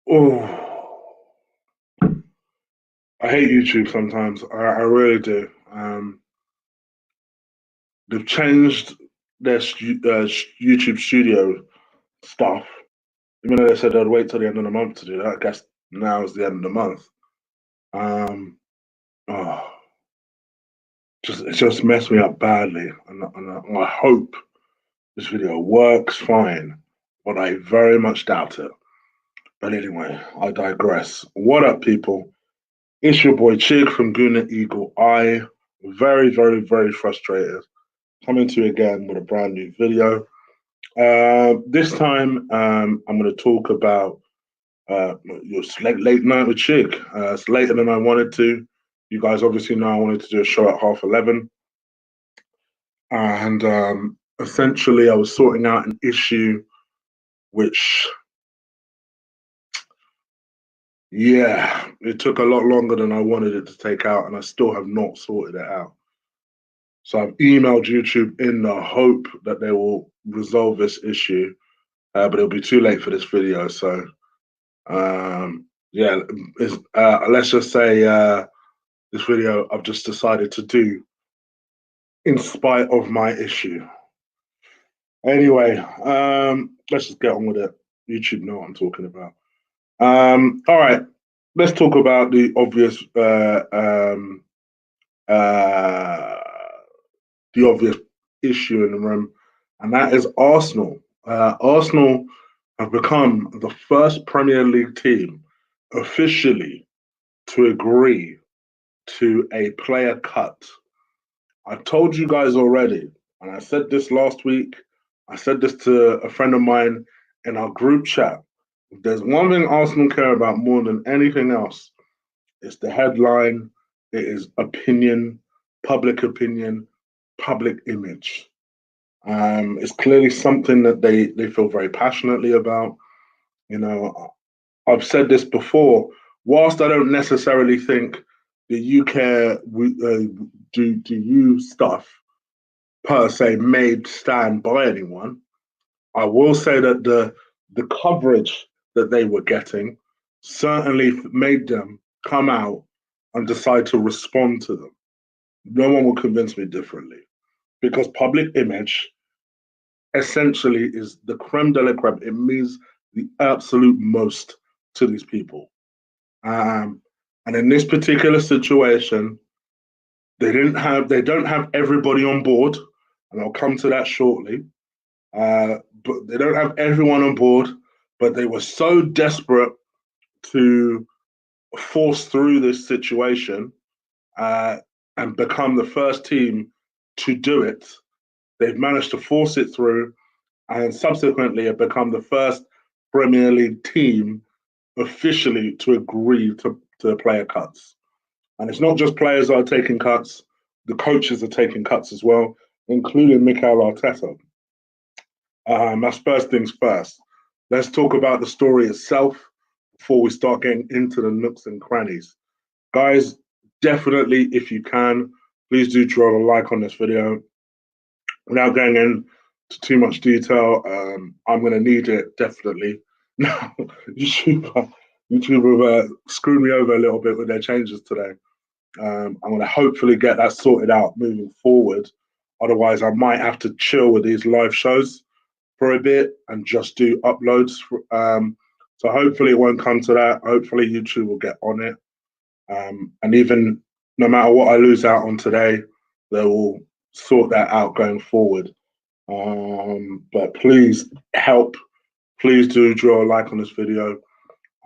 Oh, I hate YouTube sometimes. I really do. They've changed their YouTube studio stuff, even though they said they'd wait till the end of the month to do that. I guess now is the end of the month. Um, oh, it just messed me up badly, and I hope this video works fine, but I very much doubt it. But anyway, I digress. What up, people? It's your boy Chig from Guna Eagle Eye. Very, very, very frustrated. Coming to you again with a brand new video. This time, I'm going to talk about your late night with Chig. It's later than I wanted to. You guys obviously know I wanted to do a show at 11:30. And essentially, I was sorting out an issue which, yeah, it took a lot longer than I wanted it to take out, and I still have not sorted it out. So I've emailed YouTube in the hope that they will resolve this issue, but it'll be too late for this video. So yeah, let's just say this video I've just decided to do in spite of my issue. Anyway, let's just get on with it. YouTube know what I'm talking about. All right, let's talk about the obvious uh, the obvious issue in the room, and that is Arsenal. Arsenal have become the first Premier League team officially to agree to a player cut. I've told you guys already, and I said this last week. I said this to a friend of mine in our group chat. If there's one thing Arsenal care about more than anything else, it's the headline, it is opinion, public image. It's clearly something that they feel very passionately about. You know, I've said this before. Whilst I don't necessarily think the UK do you stuff per se made stand by anyone, I will say that the coverage that they were getting certainly made them come out and decide to respond to them. No one will convince me differently because public image essentially is the creme de la creme. It means the absolute most to these people. Um, and in this particular situation, they don't have everybody on board, and I'll come to that shortly. But they don't have everyone on board, but they were so desperate to force through this situation uh, and become the first team to do it. They've managed to force it through and subsequently have become the first Premier League team officially to agree to player cuts. And it's not just players that are taking cuts, the coaches are taking cuts as well, including Mikel Arteta. That's first things first. Let's talk about the story itself before we start getting into the nooks and crannies. Guys, definitely, if you can, please do drop a like on this video. Without going into too much detail, I'm going to need it definitely. Now, YouTube have screwed me over a little bit with their changes today. I'm going to hopefully get that sorted out moving forward. Otherwise, I might have to chill with these live shows for a bit and just do uploads. So hopefully it won't come to that. Hopefully YouTube will get on it. And even no matter what I lose out on today, they will sort that out going forward. But please help. Please do draw a like on this video.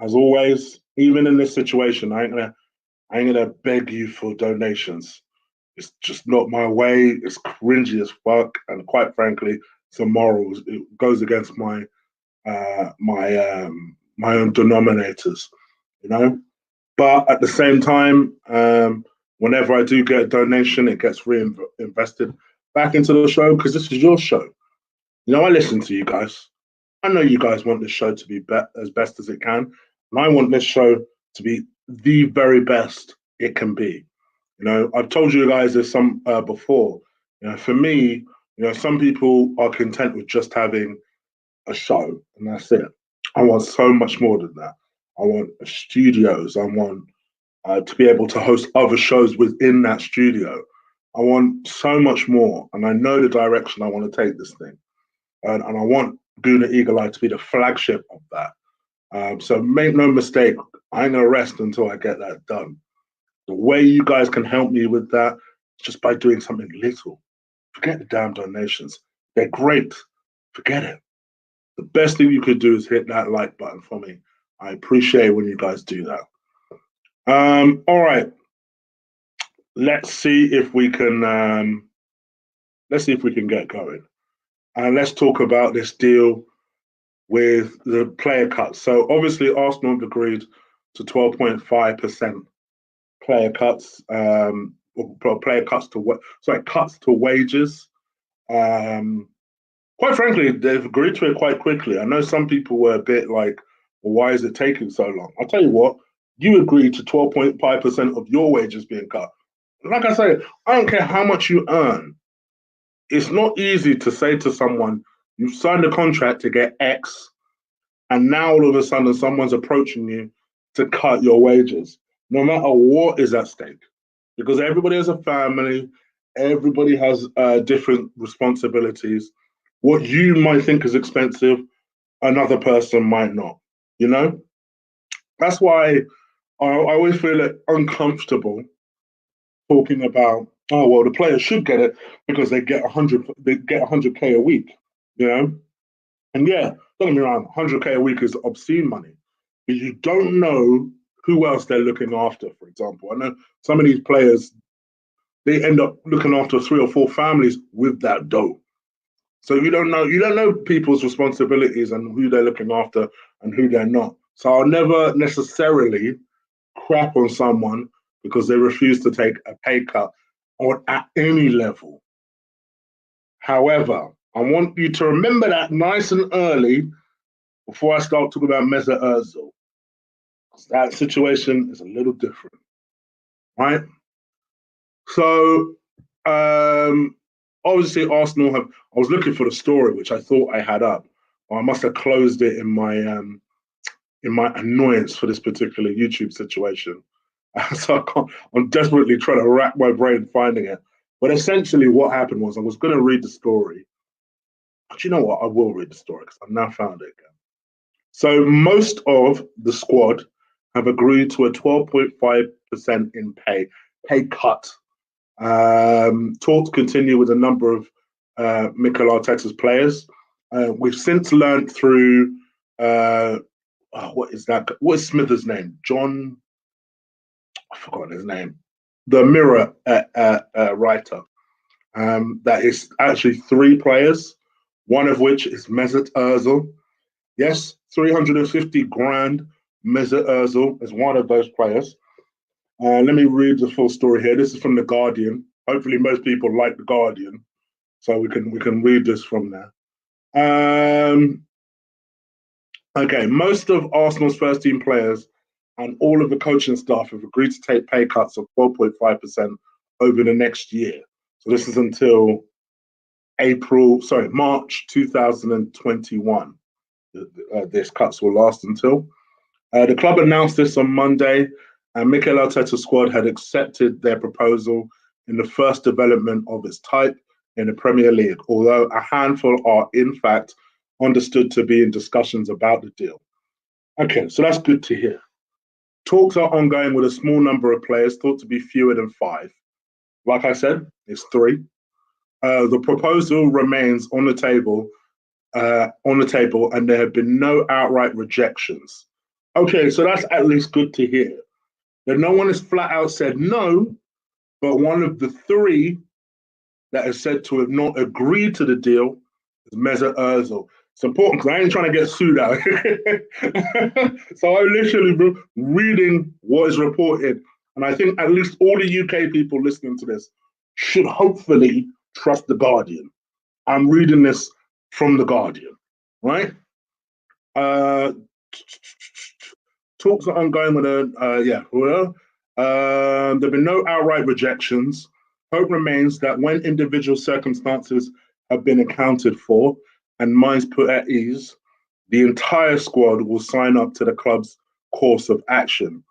As always, even in this situation, I ain't gonna beg you for donations. It's just not my way. It's cringy as fuck, and quite frankly, it's immoral. It goes against my own denominators, you know. But at the same time, whenever I do get a donation, it gets reinvested back into the show because this is your show. You know, I listen to you guys. I know you guys want this show to be as best as it can, and I want this show to be the very best it can be. You know, I've told you guys this some before. You know, for me, you know, some people are content with just having a show, and that's it. I want so much more than that. I want studios. I want to be able to host other shows within that studio. I want so much more, and I know the direction I want to take this thing, and I want Guna Eagle Eye to be the flagship of that. So make no mistake, I ain't gonna rest until I get that done. The way you guys can help me with that is just by doing something little. Forget the damn donations. They're great. Forget it. The best thing you could do is hit that like button for me. I appreciate when you guys do that. All right. Let's see if we can get going. And let's talk about this deal with the player cuts. So obviously Arsenal have agreed to 12.5% player cuts, or player cuts to wages. Quite frankly, they've agreed to it quite quickly. I know some people were a bit like, well, why is it taking so long? I'll tell you what, you agreed to 12.5% of your wages being cut. Like I say, I don't care how much you earn. It's not easy to say to someone, you've signed a contract to get X, and now all of a sudden someone's approaching you to cut your wages, no matter what is at stake. Because everybody has a family, everybody has different responsibilities. What you might think is expensive, another person might not. You know, that's why I always feel uncomfortable talking about, oh well, the players should get it because they get 100K a week. You know, and yeah, don't get me wrong, 100K a week is obscene money, but you don't know who else they're looking after. For example, I know some of these players, they end up looking after 3 or 4 families with that dough. So you don't know people's responsibilities and who they're looking after and who they're not. So I'll never necessarily crap on someone because they refuse to take a pay cut or at any level. However, I want you to remember that nice and early before I start talking about Mesut Ozil. That situation is a little different, right? So obviously Arsenal have. I was looking for the story which I thought I had up. I must have closed it in my annoyance for this particular YouTube situation. So I'm desperately trying to rack my brain finding it. But essentially, what happened was I was going to read the story. But you know what? I will read the story because I've now found it again. So most of the squad have agreed to a 12.5% in pay cut. Talks continue with a number of Mikel Arteta's players. We've since learned through what is that? What is Smithers' name? John. I forgot his name. The Mirror writer. That is actually 3 players, one of which is Mesut Ozil. Yes, 350 grand. Mesut Ozil is one of those players. Let me read the full story here. This is from The Guardian. Hopefully, most people like The Guardian, so we can read this from there. Okay, most of Arsenal's first team players and all of the coaching staff have agreed to take pay cuts of 12.5% over the next year. So this is until March 2021. This cuts will last until. The club announced this on Monday, and Mikel Arteta's squad had accepted their proposal in the first development of its type in the Premier League, although a handful are, in fact, understood to be in discussions about the deal. Okay, so that's good to hear. Talks are ongoing with a small number of players, thought to be fewer than 5. Like I said, it's 3. The proposal remains on the table, and there have been no outright rejections. Okay, so that's at least good to hear. That no one has flat out said no, but one of the 3 that is said to have not agreed to the deal is Mesut Ozil. It's important because I ain't trying to get sued out. So I'm literally reading what is reported. And I think at least all the UK people listening to this should hopefully trust The Guardian. I'm reading this from The Guardian, right? Talks are ongoing with there have been no outright rejections. Hope remains that when individual circumstances have been accounted for and minds put at ease, the entire squad will sign up to the club's course of action.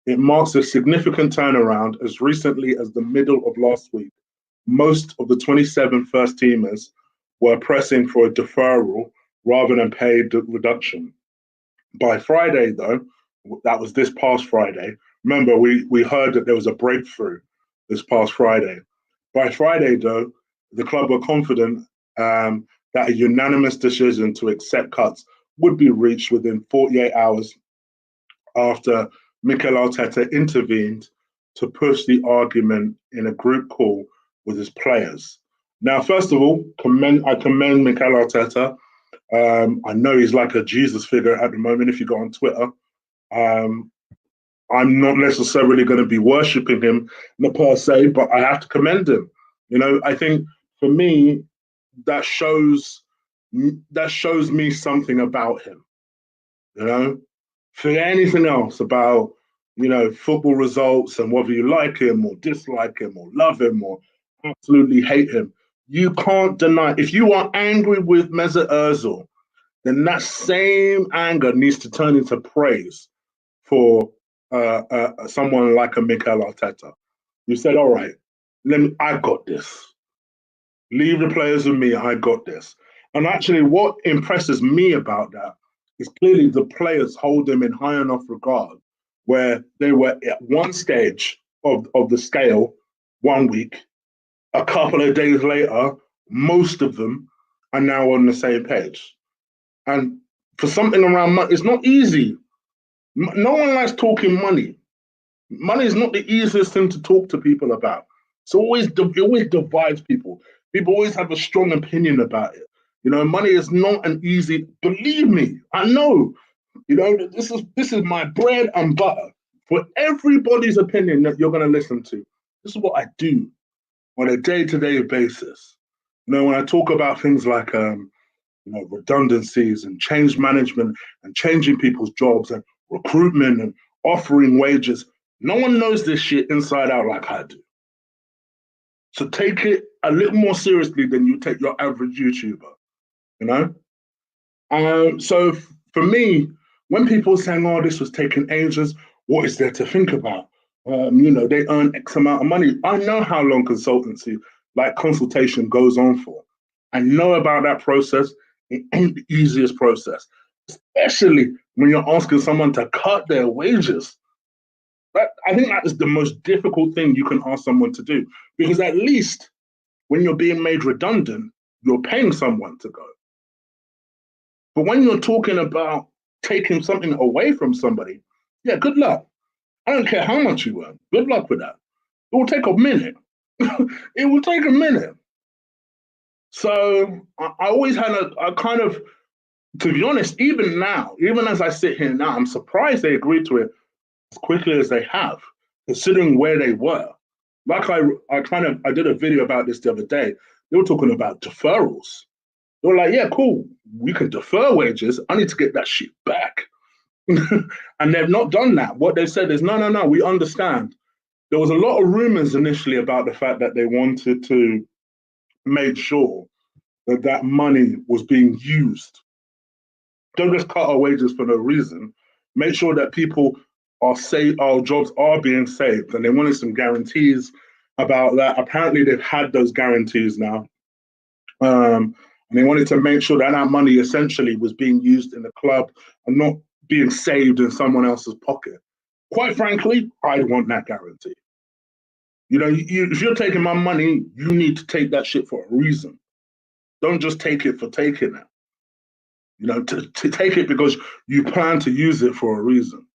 It marks a significant turnaround as recently as the middle of last week. Most of the 27 first-teamers were pressing for a deferral rather than paid reduction. By Friday, though, that was this past Friday. Remember, we heard that there was a breakthrough this past Friday. By Friday, though, the club were confident that a unanimous decision to accept cuts would be reached within 48 hours after Mikel Arteta intervened to push the argument in a group call with his players. Now, first of all, I commend Mikel Arteta. I know he's like a Jesus figure at the moment if you go on Twitter. I'm not necessarily going to be worshipping him per se, but I have to commend him. I think for me, that shows me something about him. For anything else about football results and whether you like him or dislike him or love him or absolutely hate him, you can't deny. If you are angry with Mesut Ozil, then that same anger needs to turn into praise for someone like a Mikel Arteta. You said, all right, I got this. Leave the players with me, I got this. And actually what impresses me about that is clearly the players hold him in high enough regard where they were at one stage of the scale 1 week, a couple of days later, most of them are now on the same page. And for something around money, it's not easy. No one likes talking money. Money is not the easiest thing to talk to people about. It always divides people. People always have a strong opinion about it. Money is not an easy. Believe me, I know. This is my bread and butter. For everybody's opinion that you're going to listen to, this is what I do on a day-to-day basis. When I talk about things like redundancies and change management and changing people's jobs and recruitment and offering wages, no one knows this shit inside out like I do. So take it a little more seriously than you take your average YouTuber, So for me, when people are saying, oh, this was taking ages, what is there to think about? They earn X amount of money. I know how long consultancy, like consultation, goes on for. I know about that process. It ain't the easiest process, especially when you're asking someone to cut their wages. I think that is the most difficult thing you can ask someone to do, because at least when you're being made redundant, you're paying someone to go. But when you're talking about taking something away from somebody, yeah, good luck. I don't care how much you earn. Good luck with that. It will take a minute. It will take a minute. So I always had a kind of, to be honest, even now, even as I sit here now, I'm surprised they agreed to it as quickly as they have, considering where they were. Like I did a video about this the other day. They were talking about deferrals. They were like, yeah, cool. We can defer wages. I need to get that shit back. And they've not done that. What they said is, no, we understand. There was a lot of rumors initially about the fact that they wanted to make sure that that money was being used. Don't just cut our wages for no reason. Make sure that people are safe, our jobs are being saved. And they wanted some guarantees about that. Apparently, they've had those guarantees now. And they wanted to make sure that that money essentially was being used in the club and not being saved in someone else's pocket. Quite frankly, I want that guarantee. If you're taking my money, you need to take that shit for a reason. Don't just take it for taking it. To take it because you plan to use it for a reason.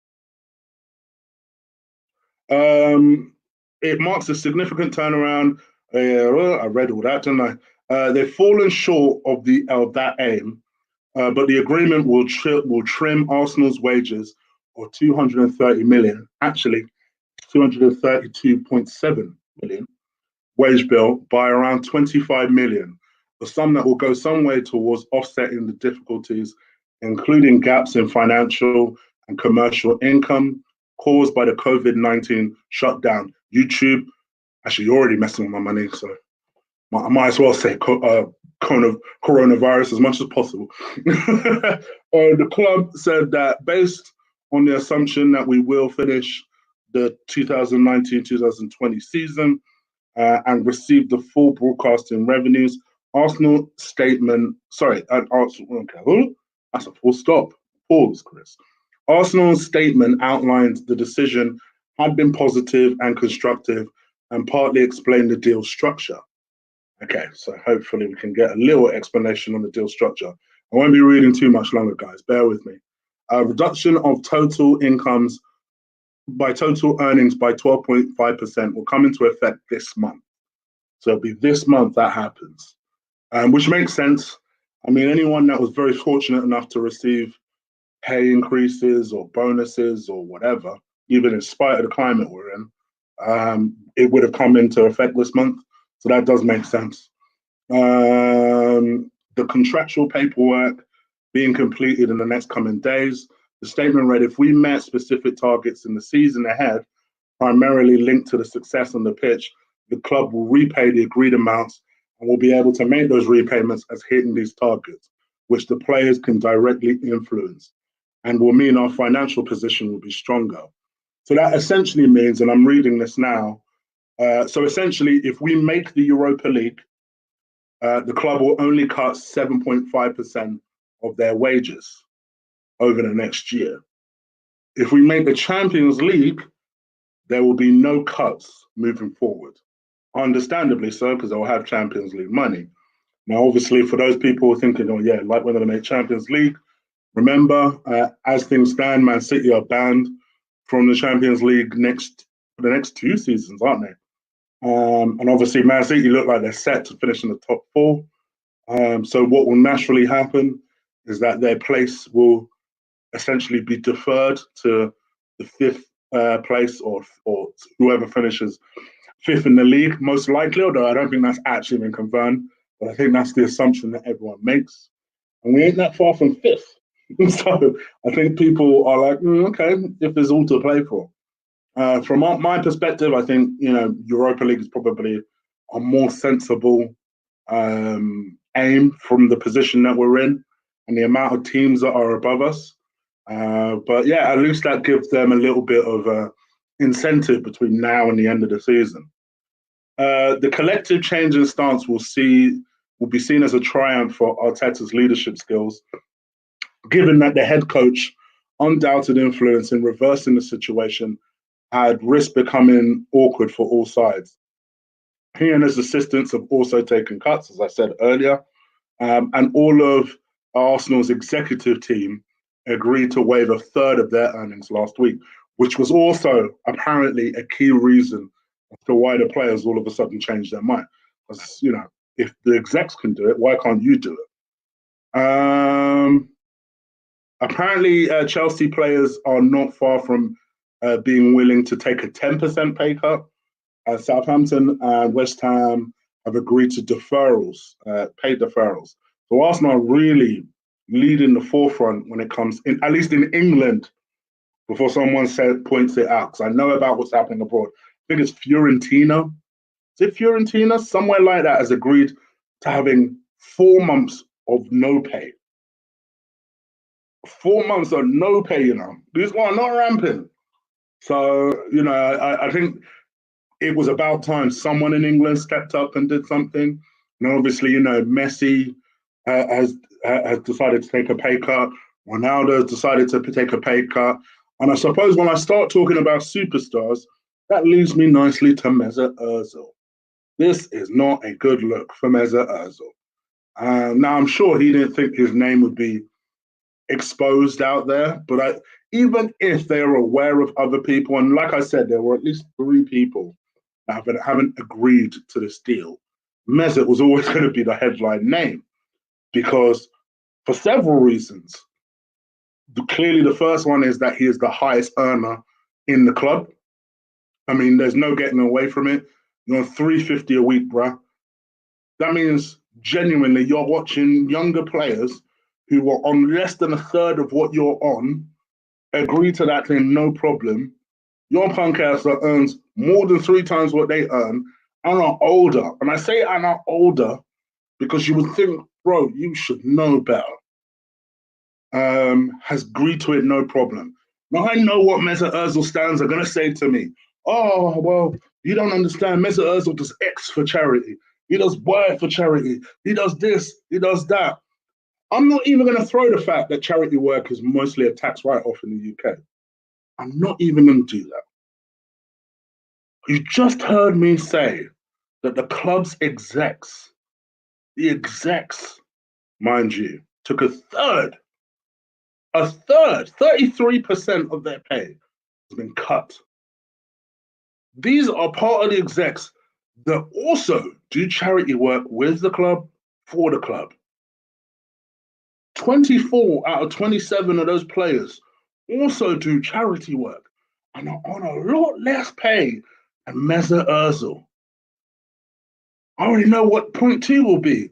It marks a significant turnaround. I read all that, didn't I? They've fallen short of that aim, but the agreement will trim Arsenal's wages of 230 million. Actually, 232.7 million wage bill by around 25 million. The sum that will go some way towards offsetting the difficulties, including gaps in financial and commercial income caused by the COVID-19 shutdown. YouTube, actually, you're already messing with my money, so I might as well say coronavirus as much as possible. The club said that based on the assumption that we will finish the 2019-2020 season and receive the full broadcasting revenues. Arsenal statement, okay, that's a full stop. Pause, Chris. Arsenal's statement outlined the decision had been positive and constructive and partly explained the deal structure. Okay, so hopefully we can get a little explanation on the deal structure. I won't be reading too much longer, guys. Bear with me. A reduction of total incomes by total earnings by 12.5% will come into effect this month. So it'll be this month that happens, which makes sense. I mean, anyone that was very fortunate enough to receive pay increases or bonuses or whatever, even in spite of the climate we're in, it would have come into effect this month. So that does make sense. The contractual paperwork being completed in the next coming days. The statement read, if we met specific targets in the season ahead, primarily linked to the success on the pitch, the club will repay the agreed amounts and will be able to make those repayments as hitting these targets, which the players can directly influence and will mean our financial position will be stronger. So that essentially means, and I'm reading this now, so essentially if we make the Europa League, the club will only cut 7.5% of their wages over the next year. If we make the Champions League, there will be no cuts moving forward. Understandably so, because they'll have Champions League money. Now, obviously, for those people thinking, oh yeah, like we're going to make Champions League, remember, as things stand, Man City are banned from the Champions League for the next 2 seasons, aren't they? And obviously, Man City look like they're set to finish in the top 4. So what will naturally happen is that their place will essentially be deferred to the 5th place or whoever finishes 5th in the league, most likely, although I don't think that's actually been confirmed. But I think that's the assumption that everyone makes. And we ain't that far from 5th. So I think people are like, okay, if there's all to play for. From my perspective, I think, Europa League is probably a more sensible aim from the position that we're in and the amount of teams that are above us. But yeah, at least that gives them a little bit of incentive between now and the end of the season. The collective change in stance will be seen as a triumph for Arteta's leadership skills, given that the head coach undoubted influence in reversing the situation had risked becoming awkward for all sides. He and his assistants have also taken cuts, as I said earlier, and all of Arsenal's executive team agreed to waive a third of their earnings last week, which was also apparently a key reason as to why the players all of a sudden changed their mind. Because, if the execs can do it, why can't you do it? Apparently, Chelsea players are not far from being willing to take a 10% pay cut. Southampton and West Ham have agreed to pay deferrals. So Arsenal are really leading the forefront when it comes in, at least in England, before someone points it out. Because I know about what's happening abroad. I think it's Fiorentina. Is it Fiorentina? Somewhere like that has agreed to having 4 months of no pay. 4 months of no pay, These guys are not ramping. So, I think it was about time someone in England stepped up and did something. And obviously, Messi has decided to take a pay cut. Ronaldo has decided to take a pay cut. And I suppose when I start talking about superstars, that leads me nicely to Mesut Ozil. This is not a good look for Mesut Ozil. Now, I'm sure he didn't think his name would be exposed out there, but even if they're aware of other people, and like I said, there were at least 3 people that haven't agreed to this deal, Mesut was always going to be the headline name because for several reasons. Clearly, the first one is that he is the highest earner in the club. I mean, there's no getting away from it. You're on $350 a week, bruh. That means genuinely you're watching younger players who were on less than a third of what you're on agree to that thing, no problem. Your punk ass that earns more than 3 times what they earn and are older. And I say and are older because you would think, bro, you should know better. Has agreed to it, no problem. Now I know what Mesut Ozil stands are going to say to me. Oh, well, you don't understand. Mesut Ozil does X for charity. He does Y for charity. He does this. He does that. I'm not even going to throw the fact that charity work is mostly a tax write-off in the UK. I'm not even going to do that. You just heard me say that the club's execs, the execs, mind you, took a third, 33% of their pay has been cut. These are part of the execs that also do charity work with the club, for the club. 24 out of 27 of those players also do charity work and are on a lot less pay than Mesut Ozil. I already know what point two will be.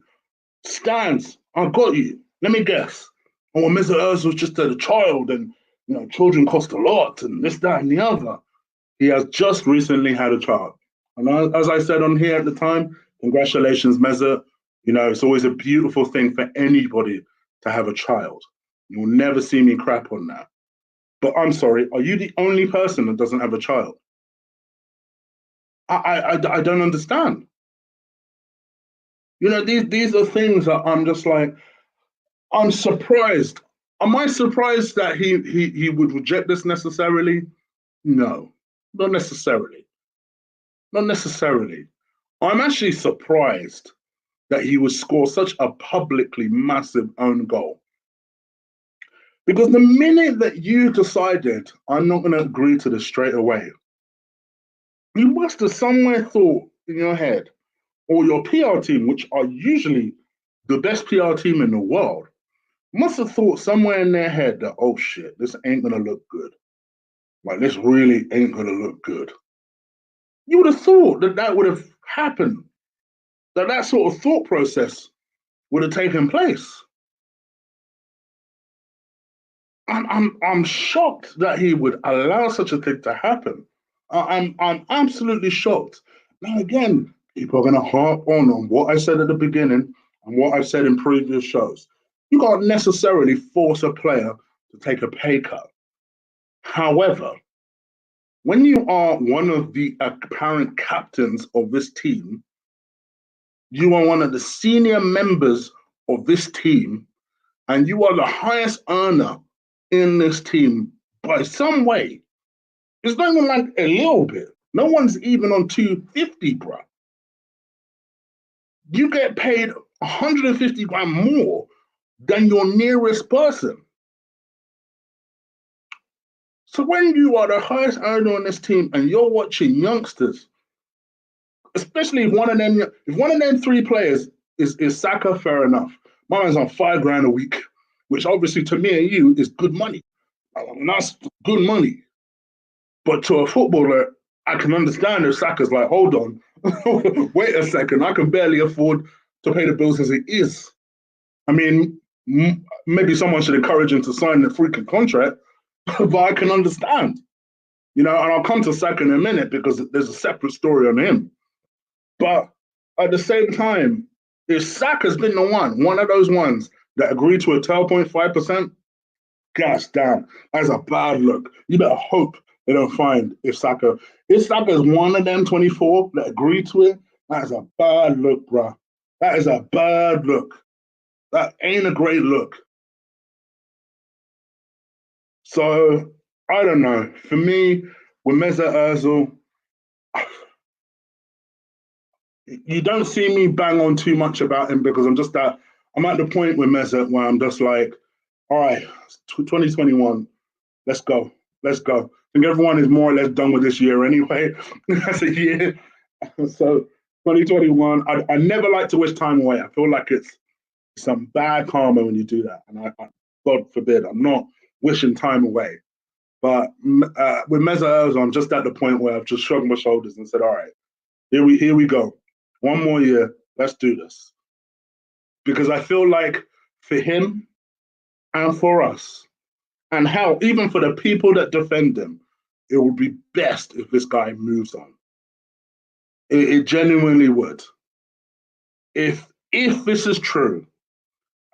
Stands, I got you. Let me guess. Oh, Mesut Ozil's just a child and children cost a lot and this, that, and the other. He has just recently had a child. And as I said on here at the time, congratulations, Mesut. It's always a beautiful thing for anybody to have a child. You'll never see me crap on that. But I'm sorry, are you the only person that doesn't have a child? I don't understand. These are things that I'm just like, I'm surprised. Am I surprised that he would reject this necessarily? No, not necessarily. Not necessarily. I'm actually surprised that he would score such a publicly massive own goal. Because the minute that you decided, I'm not going to agree to this straight away, you must have somewhere thought in your head, or your PR team, which are usually the best PR team in the world, must have thought somewhere in their head that, oh shit, this ain't going to look good. Like, this really ain't going to look good. You would have thought that that would have happened, that sort of thought process would have taken place. I'm shocked that he would allow such a thing to happen. I'm absolutely shocked. Now again, people are going to harp on what I said at the beginning and what I've said in previous shows. You can't necessarily force a player to take a pay cut. However, when you are one of the apparent captains of this team, you are one of the senior members of this team, and you are the highest earner in this team by some way. It's not even like a little bit. No one's even on 250, bro. You get paid 150 grand more than your nearest person. So when you are the highest earner on this team and you're watching youngsters, especially if one of them three players is Saka, fair enough. My man's on 5 grand a week, which obviously to me and you is good money. That's good money. But to a footballer, I can understand if Saka's like, hold on, wait a second, I can barely afford to pay the bills as it is. I mean, maybe someone should encourage him to sign the freaking contract, but I can understand. And I'll come to Saka in a minute because there's a separate story on him. But at the same time, if Saka's been the one of those ones that agreed to a 12.5%, gosh damn, that's a bad look. You better hope they don't find if Saka is one of them 24 that agreed to it. That is a bad look, bro. That is a bad look. That ain't a great look. So I don't know. For me, with Mesut Ozil, you don't see me bang on too much about him because I'm at the point with Mesut where I'm just like, all right, 2021, let's go. Let's go. I think everyone is more or less done with this year anyway. That's a year. So 2021, I never like to wish time away. I feel like it's some bad karma when you do that. And God forbid, I'm not wishing time away. But with Mesut Ozil, I'm just at the point where I've just shrugged my shoulders and said, all right, here we go. One more year, let's do this. Because I feel like for him and for us, and how even for the people that defend him, it would be best if this guy moves on. It genuinely would. If this is true,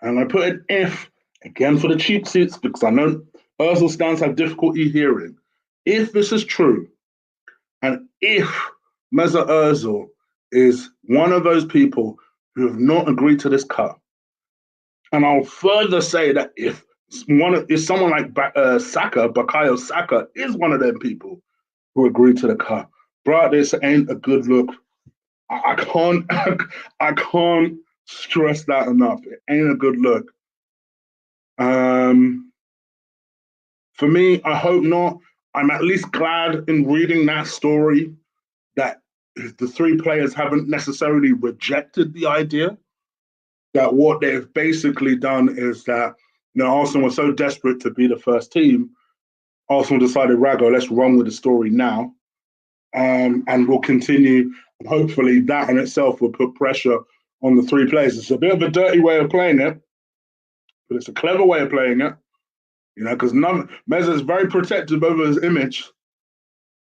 and I put an if again for the cheap seats because I know Ozil stands have difficulty hearing. If this is true, and if Mesut Ozil is one of those people who have not agreed to this cut, and I'll further say that if someone like Bukayo Saka is one of them people who agreed to the cut, bro, this ain't a good look. I can't I can't stress that enough. It ain't a good look. Um, for me, I hope not. I'm at least glad in reading that story that the three players haven't necessarily rejected the idea. That what they've basically done is that Arsenal was so desperate to be the first team, Arsenal decided, Rago, let's run with the story now. And we'll continue. And hopefully that in itself will put pressure on the three players. It's a bit of a dirty way of playing it, but it's a clever way of playing it, because Meza is very protective over his image.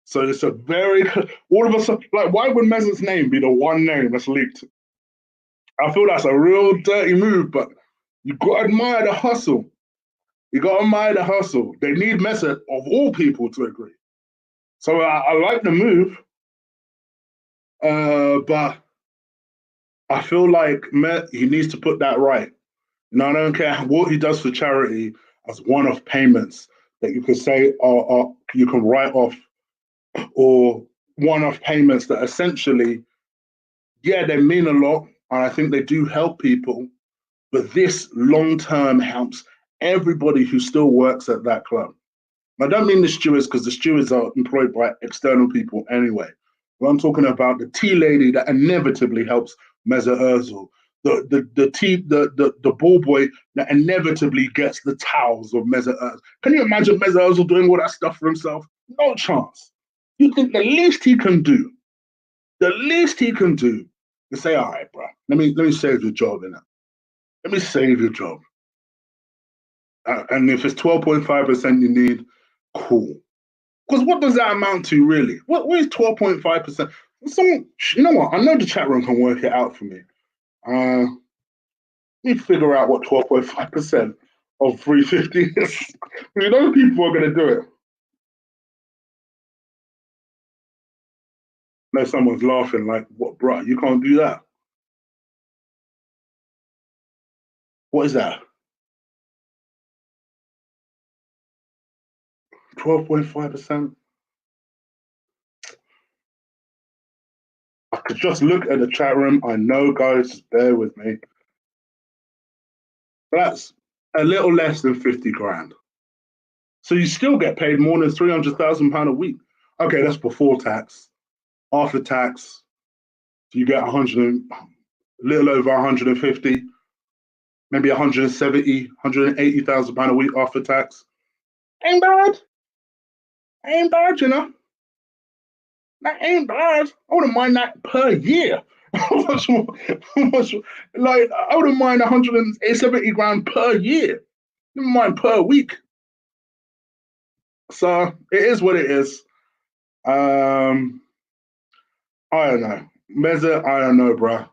So it's a very, all of us, like, why would Meza's name be the one name that's leaked? I feel that's a real dirty move, but you got to admire the hustle. You got to admire the hustle. They need Meza, of all people, to agree. So I like the move, but I feel like he needs to put that right. I don't care what he does for charity as one-off payments that you could say are you can write off, or one-off payments that essentially, yeah, they mean a lot, and I think they do help people, but this long-term helps everybody who still works at that club. I don't mean the stewards, because the stewards are employed by external people anyway. But I'm talking about the tea lady that inevitably helps Mesut Ozil, the ball boy that inevitably gets the towels of Mesut Ozil. Can you imagine Mesut Ozil doing all that stuff for himself? No chance. You think the least he can do, is say, all right, bro, let me save your job, innit? Let me save your job. And if it's 12.5% you need, cool. Because what does that amount to, really? What is 12.5%? Someone, you know what? I know the chat room can work it out for me. Let me figure out what 12.5% of 350 is. You know people are going to do it. No, someone's laughing like, what, bruh, you can't do that. What is that? 12.5%? I could just look at the chat room. I know, guys, just bear with me. That's a little less than 50 grand. So you still get paid more than £300,000 a week. Okay, that's before tax. After tax, you get 100, a little over 150, maybe 170, £180,000 a week after tax. Ain't bad. Ain't bad, That ain't bad. I wouldn't mind that per year. How much more? Like, I wouldn't mind 170 grand per year. Never mind per week. So it is what it is. I don't know. Meza, I don't know, bro.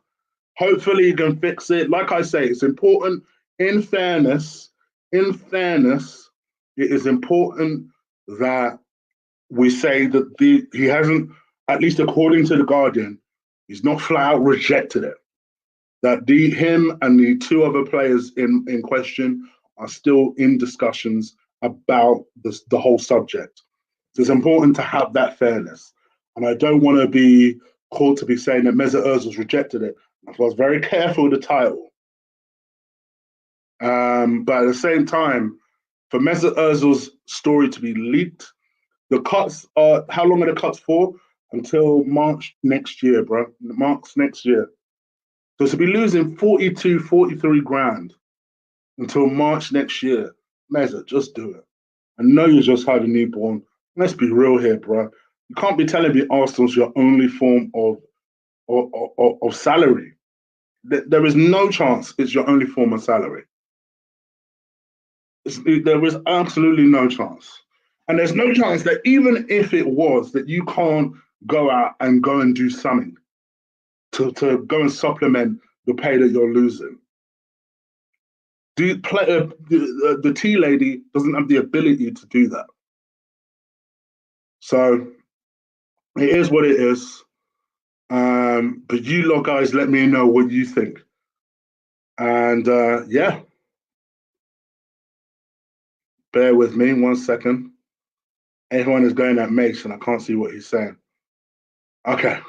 Hopefully you can fix it. Like I say, it's important. In fairness, it is important that we say that he hasn't, at least according to the Guardian, he's not flat out rejected it. That him and the two other players in question are still in discussions about the whole subject. So it's important to have that fairness. And I don't want to be called to be saying that Mesut Ozil's rejected it. I was very careful with the title. But at the same time, for Mesut Ozil's story to be leaked, the cuts are, how long are the cuts for? Until March next year, bro. March next year. So to be losing 42, 43 grand until March next year, Mesut, just do it. I know you just had a newborn. Let's be real here, bro. You can't be telling me Arsenal's your only form of salary. There is no chance it's your only form of salary. There is absolutely no chance. And there's no chance that even if it was, that you can't go out and go and do something to go and supplement the pay that you're losing. The tea lady doesn't have the ability to do that. So it is what it is. But you lot guys, let me know what you think. And yeah, bear with me 1 second. Everyone is going at Mace, and I can't see what he's saying. Okay.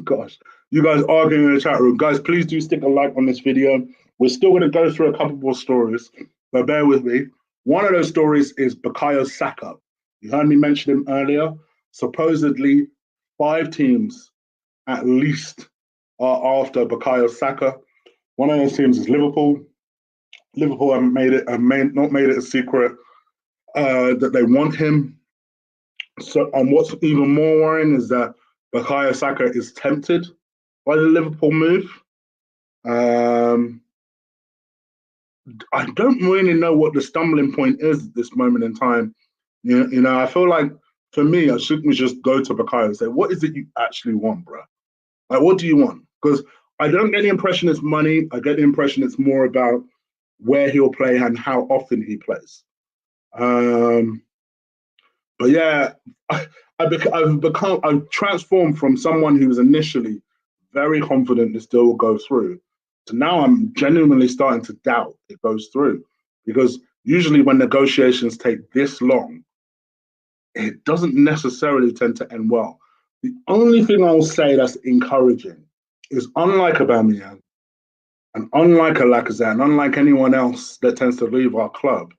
Gosh. You guys arguing in the chat room. Guys, please do stick a like on this video. We're still going to go through a couple more stories, but bear with me. One of those stories is Bukayo Saka. You heard me mention him earlier. Supposedly, 5 teams at least are after Bukayo Saka. One of those teams is Liverpool. Liverpool haven't made it, not made it a secret that they want him. So, and what's even more worrying is that Bukayo Saka is tempted by the Liverpool move. I don't really know what the stumbling point is at this moment in time. I feel like for me, I shouldn't just go to Bukayo and say, "What is it you actually want, bro? Like, what do you want?" Because I don't get the impression it's money. I get the impression it's more about where he'll play and how often he plays. But yeah, I've transformed from someone who was initially very confident this deal will go through to now I'm genuinely starting to doubt it goes through, because usually when negotiations take this long, it doesn't necessarily tend to end well. The only thing I'll say that's encouraging is, unlike Aubameyang and unlike a Lacazette and unlike anyone else that tends to leave our club,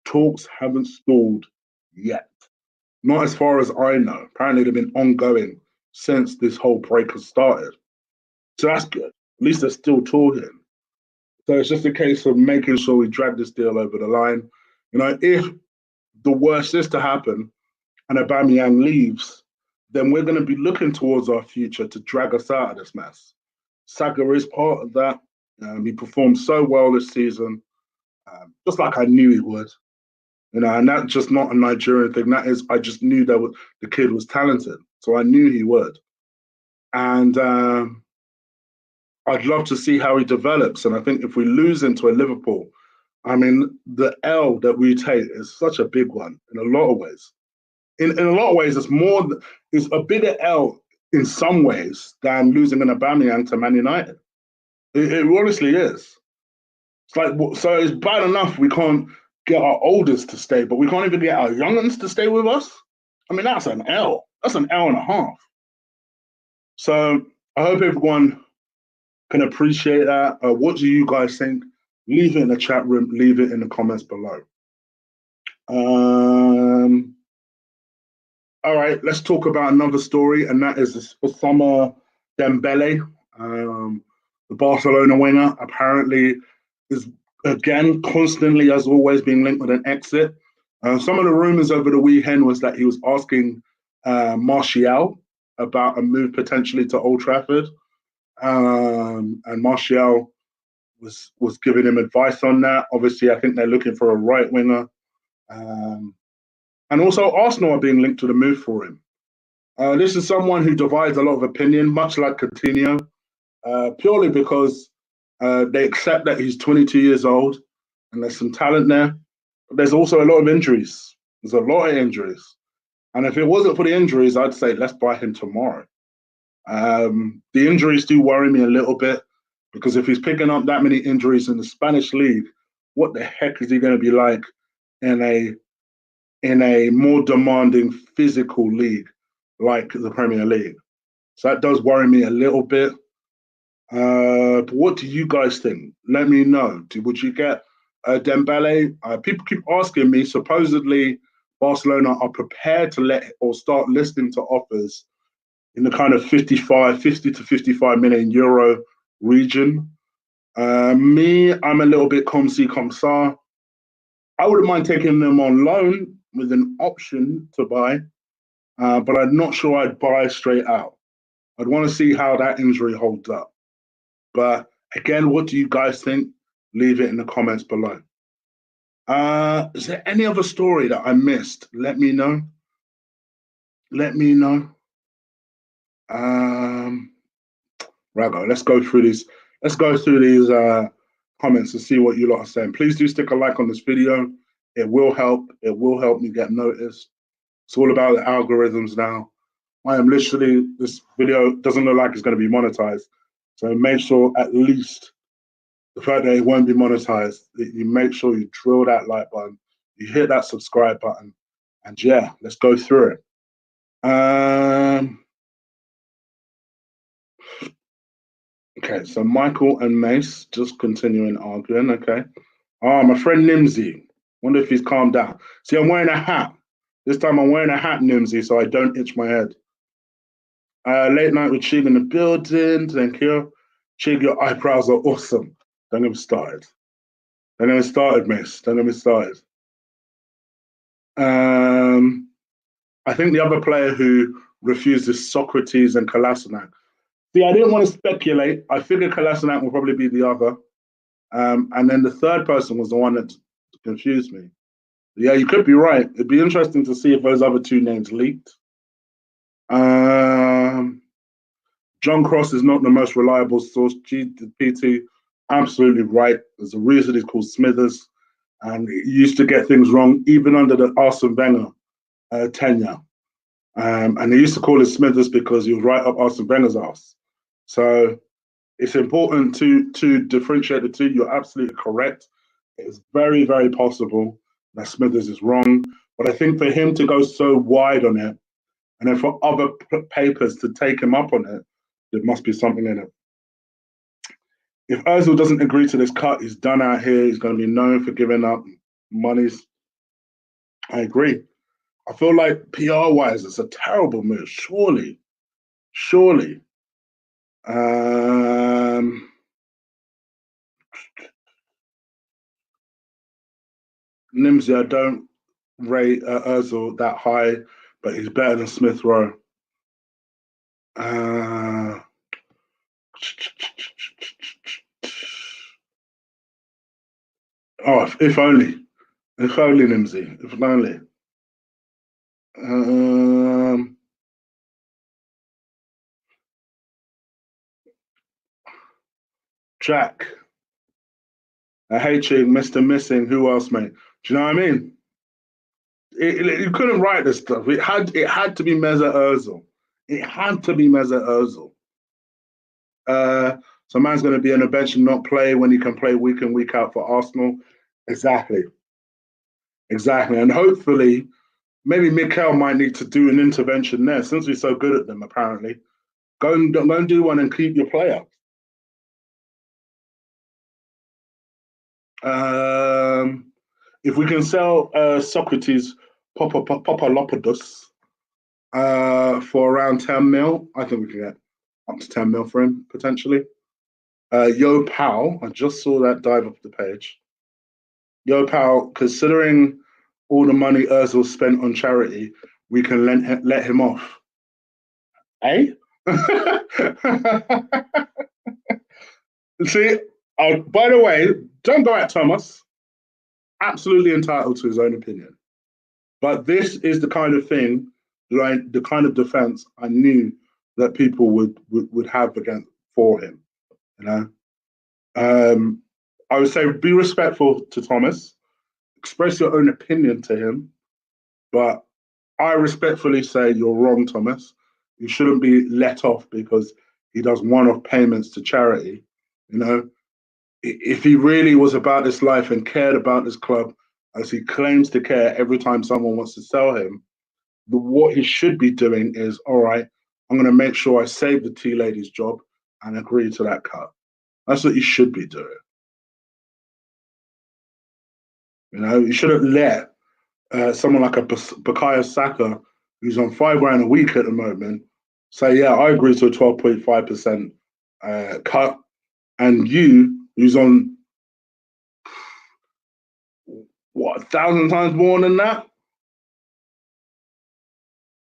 talks haven't stalled yet. Not as far as I know. Apparently, they've been ongoing since this whole break has started. So that's good. At least they're still talking. So it's just a case of making sure we drag this deal over the line. If the worst is to happen and Aubameyang leaves, then we're going to be looking towards our future to drag us out of this mess. Saka is part of that. He performed so well this season, just like I knew he would. And that's just not a Nigerian thing. That is, I just knew that the kid was talented, so I knew he would. And I'd love to see how he develops. And I think if we lose into a Liverpool, I mean, the L that we take is such a big one in a lot of ways. In a lot of ways, it's a bigger L in some ways than losing an Aubameyang to Man United. It honestly is. It's like, so it's bad enough we can't get our oldest to stay, but we can't even get our youngins to stay with us. I mean, that's an L. That's an L and a half. So I hope everyone can appreciate that. What do you guys think? Leave it in the chat room. Leave it in the comments below. All right, let's talk about another story, and that is Osama Dembele, the Barcelona winger. Apparently, is again constantly, as always, being linked with an exit. Some of the rumors over the weekend was that he was asking Martial about a move potentially to Old Trafford, and Martial was giving him advice on that. Obviously, I think they're looking for a right winger, and also Arsenal are being linked to the move for him. This is someone who divides a lot of opinion, much like Coutinho, purely because they accept that he's 22 years old and there's some talent there. But there's also a lot of injuries. There's a lot of injuries. And if it wasn't for the injuries, I'd say let's buy him tomorrow. The injuries do worry me a little bit, because if he's picking up that many injuries in the Spanish league, what the heck is he going to be like in a more demanding physical league like the Premier League? So that does worry me a little bit. But what do you guys think? Let me know. Would you get Dembele? People keep asking me. Supposedly, Barcelona are prepared to let or start listening to offers in the kind of 50 to 55 million euro region. Me, I'm a little bit comme ci, comme ça. I wouldn't mind taking them on loan with an option to buy, but I'm not sure I'd buy straight out. I'd want to see how that injury holds up. But again, what do you guys think? Leave it in the comments below. Is there any other story that I missed? Let me know. Let me know. Rago, let's go through these. Let's go through these comments to see what you lot are saying. Please do stick a like on this video. It will help. It will help me get noticed. It's all about the algorithms now. I am literally, this video doesn't look like it's going to be monetized. So make sure at least the fact that it won't be monetized, that you make sure you drill that like button, you hit that subscribe button, and yeah, let's go through it. Okay, so Michael and Mace just continuing arguing. Okay. My friend Nimsy. Wonder if he's calmed down. See, I'm wearing a hat. This time I'm wearing a hat, Nimsy, so I don't itch my head. Late night with Chig in the building. Thank you. Chig, your eyebrows are awesome. Don't get me started. Don't get me started, Mace. Don't get me started. I think the other player who refused is Socrates and Kolasinac. See, I didn't want to speculate. I figured Kolasinac will probably be the other. And then the third person was the one that confused me. Yeah, you could be right. It'd be interesting to see if those other two names leaked. John Cross is not the most reliable source. GPT, absolutely right. There's a reason he's called Smithers, and he used to get things wrong even under the Arsene Wenger tenure. And they used to call it Smithers because he was right up Arsene Wenger's ass. So it's important to differentiate the two. You're absolutely correct. It's very, very possible that Smithers is wrong. But I think for him to go so wide on it, and then for other papers to take him up on it, there must be something in it. If Ozil doesn't agree to this cut, he's done out here. He's going to be known for giving up monies. I agree. I feel like PR-wise, it's a terrible move. Surely. Nimsy, I don't rate Ozil that high, but he's better than Smith Rowe. If only. If only, Nimsy. If only. Jack. I hate you, Mr. Missing. Who else, mate? Do you know what I mean? You couldn't write this stuff. It had to be Mesut Ozil. It had to be Mesut Ozil. So man's going to be on the bench and not play when he can play week in, week out for Arsenal. Exactly. And hopefully, maybe Mikel might need to do an intervention there since we're so good at them, apparently. Go and do one and keep your player. If we can sell Socrates Papadopoulos for around 10 mil, I think we can get up to 10 mil for him, potentially. Yo Pal, I just saw that dive off the page. Yo Pal, considering all the money Ozil spent on charity, we can let him off. Eh? See, by the way, don't go at Thomas. Absolutely entitled to his own opinion. But this is the kind of thing, like the kind of defense I knew that people would have against for him. You know, I would say be respectful to Thomas, express your own opinion to him, but I respectfully say you're wrong, Thomas. You shouldn't be let off because he does one-off payments to charity. You know, if he really was about this life and cared about this club, as he claims to care every time someone wants to sell him, what he should be doing is, all right, I'm going to make sure I save the tea lady's job and agree to that cut. That's what you should be doing. You know, you shouldn't let someone like a Bukayo Saka, who's on £5 a week at the moment, say, yeah, I agree to a 12.5% cut, and you, who's on what 1,000 times more than that,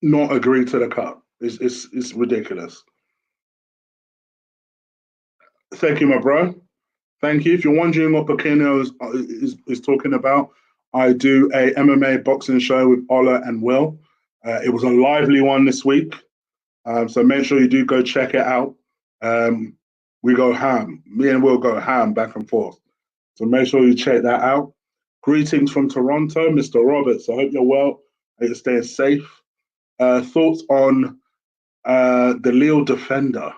not agree to the cut. It's ridiculous. Thank you, my bro. Thank you. If you're wondering what Bakino is talking about, I do a MMA boxing show with Ola and Will. It was a lively one this week, so make sure you do go check it out. We go ham. Me and Will go ham back and forth. So make sure you check that out. Greetings from Toronto, Mr. Roberts. I hope you're well. I hope you're staying safe. Thoughts on the Lille defender?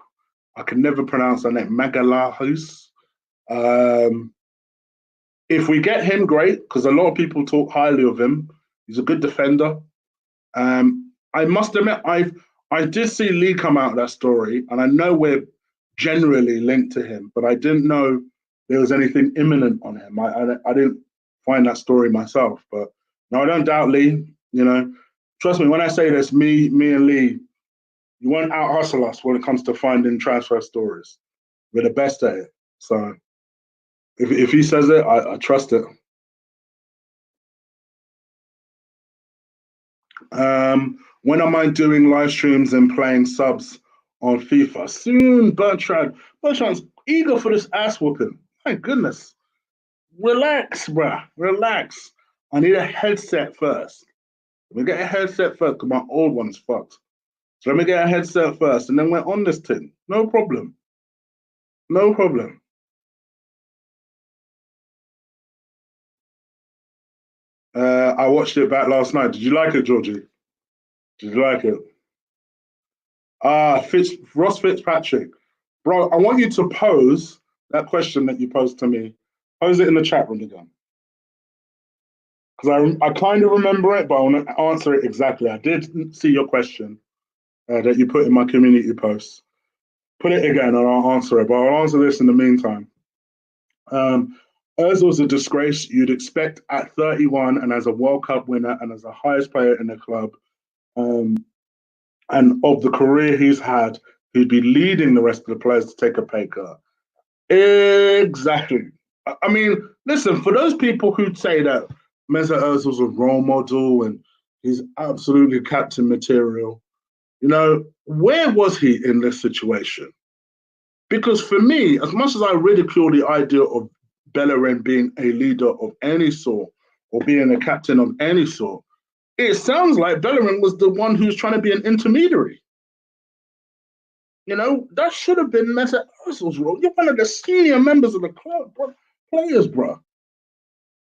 I can never pronounce that name. Magalhaes. Um, if we get him, great, because a lot of people talk highly of him. He's a good defender. I must admit, I did see Lee come out of that story, and I know we're generally linked to him, but I didn't know there was anything imminent on him. I didn't find that story myself, but no, I don't doubt Lee. You know, trust me when I say this. Me and Lee, you won't out hustle us when it comes to finding transfer stories. We're the best at it. So if he says it, I trust it. When am I doing live streams and playing subs on FIFA? Soon, Bertrand. Bertrand's eager for this ass whooping. My goodness. Relax, bruh. Relax. I need a headset first. Let me get a headset first because my old one's fucked. So let me get a headset first and then we're on this thing. No problem. No problem. I watched it back last night. Did you like it, Georgie? Did you like it? Ross Fitzpatrick. Bro, I want you to pose that question that you posed to me. Pose it in the chat room again. Because I kind of remember it, but I want to answer it exactly. I did see your question that you put in my community post. Put it again and I'll answer it, but I'll answer this in the meantime. Ozil's a disgrace you'd expect at 31 and as a World Cup winner and as the highest player in the club. And of the career he's had, he'd be leading the rest of the players to take a pay cut. Exactly. I mean, listen, for those people who'd say that Mesut Ozil's a role model and he's absolutely captain material, you know, where was he in this situation? Because for me, as much as I ridicule the idea of Bellerin being a leader of any sort or being a captain of any sort, it sounds like Bellerin was the one who's trying to be an intermediary. You know, that should have been Mesut Ozil's role. You're one of the senior members of the club, bro. Players, bro.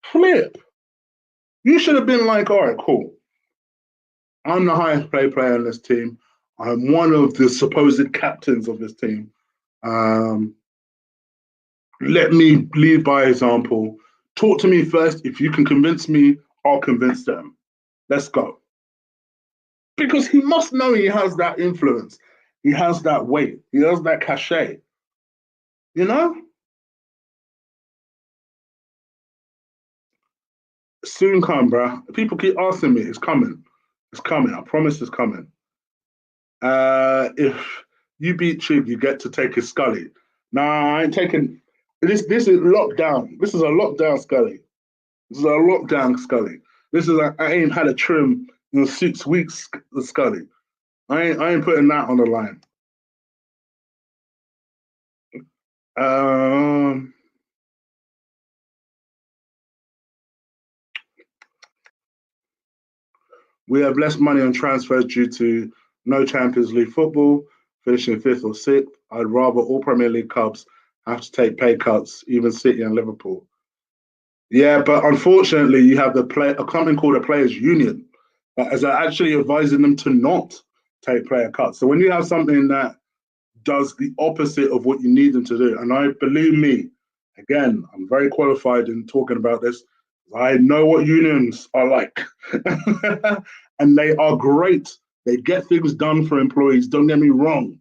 Flip. You should have been like, all right, cool. I'm the highest paid player on this team. I'm one of the supposed captains of this team. Let me lead by example. Talk to me first. If you can convince me, I'll convince them. Let's go. Because he must know he has that influence. He has that weight. He has that cachet. You know? Soon come, bro. People keep asking me. It's coming. It's coming. I promise it's coming. If you beat Chig, you get to take his Scully. Nah, I ain't taking this. This is lockdown. This is a lockdown Scully. This is a lockdown Scully. I ain't had a trim in 6 weeks. Scully. I ain't putting that on the line. Um, we have less money on transfers due to no Champions League football, finishing fifth or sixth. I'd rather all Premier League clubs have to take pay cuts, even City and Liverpool. Yeah, but unfortunately, you have a company called a players' union that is actually advising them to not take player cuts. So when you have something that does the opposite of what you need them to do, and I believe me, again, I'm very qualified in talking about this. I know what unions are like, and they are great. They get things done for employees. Don't get me wrong,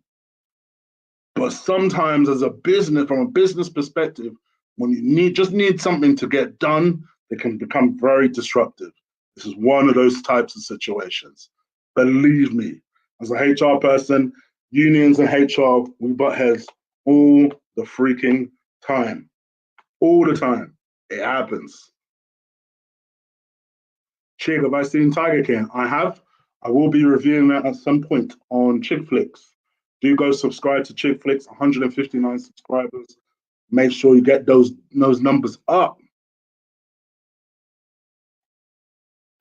but sometimes, as a business, from a business perspective, when you need something to get done, it can become very disruptive. This is one of those types of situations. Believe me, as a HR person, unions and HR, we butt heads all the freaking time. All the time. It happens. Chig, have I seen Tiger King? I have. I will be reviewing that at some point on Chig Flicks. Do go subscribe to Chig Flicks, 159 subscribers. Make sure you get those numbers up.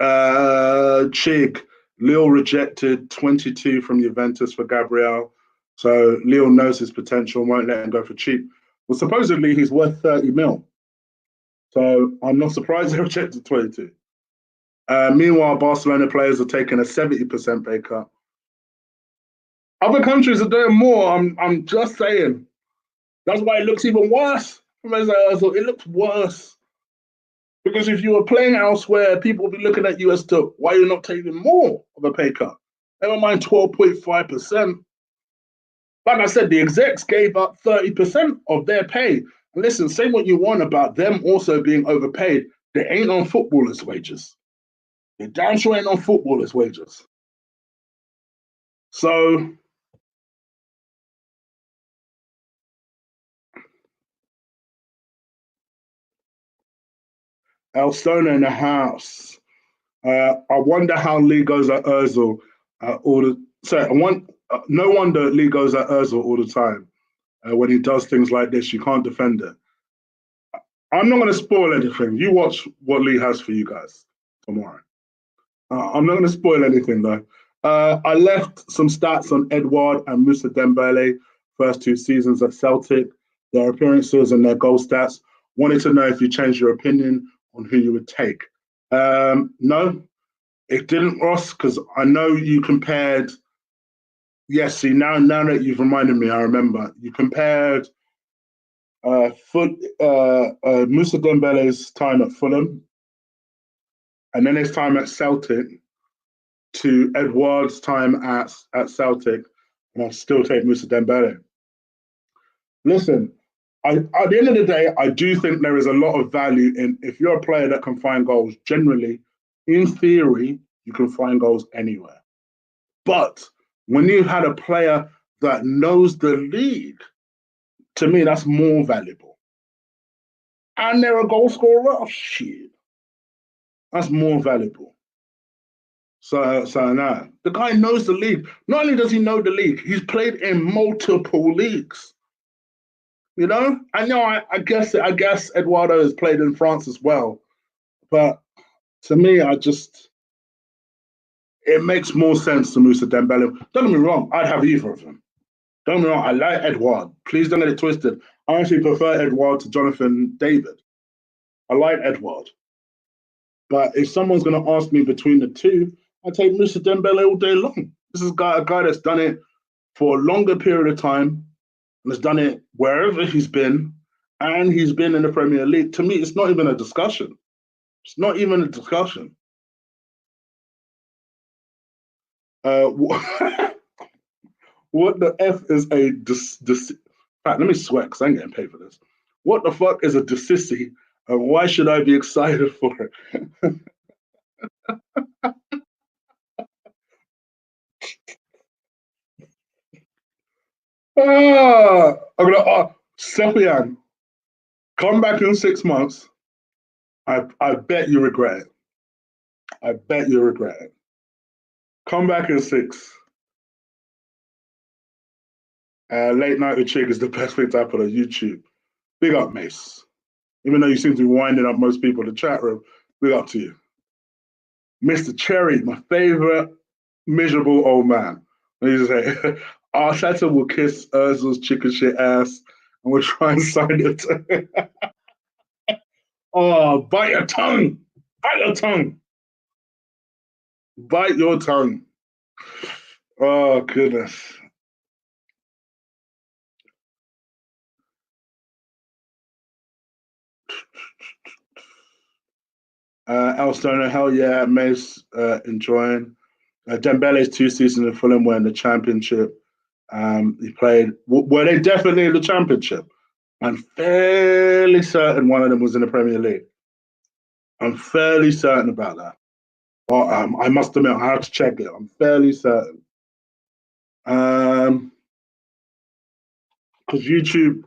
Chig, Lille rejected 22 from Juventus for Gabriel. So Lille knows his potential, won't let him go for cheap. Well, supposedly he's worth 30 mil. So I'm not surprised they rejected 22. Meanwhile, Barcelona players are taking a 70% pay cut. Other countries are doing more. I'm just saying. That's why it looks even worse. It looks worse. Because if you were playing elsewhere, people would be looking at you as to why you're not taking more of a pay cut. Never mind 12.5%. Like I said, the execs gave up 30% of their pay. And listen, say what you want about them also being overpaid. They ain't on footballers' wages. They damn sure ain't on footballers' wages. So Elstona in the house. I wonder how Lee goes at Ozil all the. Sorry, no wonder Lee goes at Ozil all the time. When he does things like this, you can't defend it. I'm not going to spoil anything. You watch what Lee has for you guys tomorrow. I'm not going to spoil anything though. I left some stats on Edouard and Moussa Dembele first 2 seasons at Celtic, their appearances and their goal stats. Wanted to know if you changed your opinion on who you would take. No, it didn't, Ross, because I know you compared. Yes, see now that you've reminded me, I remember you compared Moussa Dembele's time at Fulham and then his time at Celtic to Edouard's time at Celtic, and I'd still take Moussa Dembele. Listen, at the end of the day, I do think there is a lot of value in if you're a player that can find goals. Generally, in theory, you can find goals anywhere. But when you've had a player that knows the league, to me, that's more valuable. And they're a goal scorer. Oh, shit, that's more valuable. So no, the guy knows the league. Not only does he know the league, he's played in multiple leagues. You know, I know. I guess Eduardo has played in France as well, but to me, it makes more sense to Moussa Dembele. Don't get me wrong, I'd have either of them. Don't get me wrong, I like Edouard. Please don't get it twisted. I actually prefer Edouard to Jonathan David. I like Edouard, but if someone's going to ask me between the two, I take Moussa Dembele all day long. This is a guy that's done it for a longer period of time and has done it wherever he's been, and he's been in the Premier League. To me, it's not even a discussion. It's not even a discussion. Uh, what the F is a fact, let me sweat because I ain't getting paid for this. What the fuck is a desissi, and why should I be excited for it? I'm gonna Sepian, come back in 6 months. I bet you regret it. I bet you regret it. Come back in six. Late night with Chig is the best thing to happen on YouTube. Big up, Mace. Even though you seem to be winding up most people in the chat room, big up to you. Mr. Cherry, my favorite miserable old man. What did you say? Arteta will kiss Ozil's chicken shit ass and we'll try and sign it. Oh, bite your tongue. Bite your tongue. Bite your tongue. Oh, goodness. Elstone, hell yeah, Mace enjoying. Dembele's 2 seasons in Fulham were in the Championship. He played. Were they definitely in the Championship? I'm fairly certain one of them was in the Premier League. I'm fairly certain about that. Or I must admit, I have to check it. I'm fairly certain. Because YouTube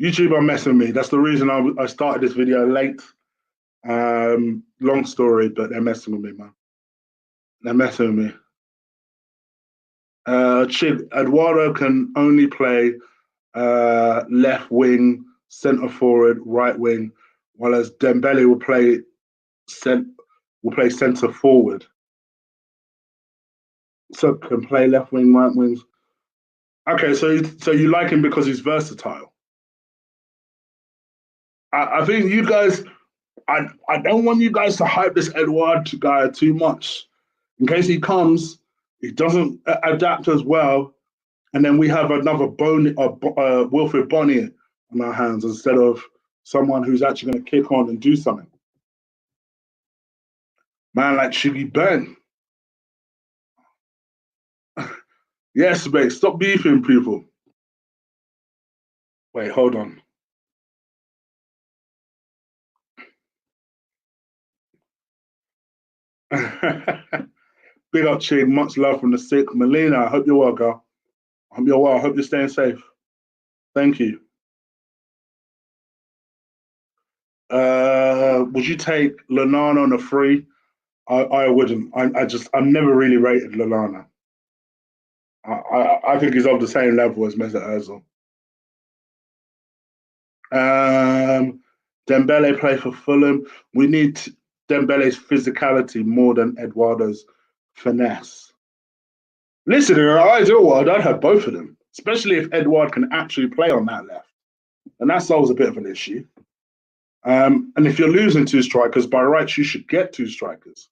are messing with me. That's the reason I started this video late. Long story, but they're messing with me, man. They're messing with me. Chig, Eduardo can only play left wing, centre forward, right wing, while as Dembele cent- will play centre forward. So can play left wing, right wings. Okay, so you like him because he's versatile. I think you guys. I don't want you guys to hype this Edouard guy too much. In case he comes, he doesn't adapt as well, and then we have another Wilfred Bonnier on our hands instead of someone who's actually going to kick on and do something. Man like Chig Ben. Yes, mate. Stop beefing people. Wait, hold on. Big up, Chig. Much love from the sick. Melina, I hope you're well, girl. I hope you're well. I hope you're staying safe. Thank you. Would you take Lanana on a free? I wouldn't. I've never really rated Lanana. I think he's of the same level as Mesut Ozil. Um, Dembele play for Fulham. We need Dembele's physicality more than Eduardo's finesse. Listen, in an ideal world, I'd have both of them, especially if Edouard can actually play on that left. And that solves a bit of an issue. And if you're losing two strikers, by rights, you should get two strikers,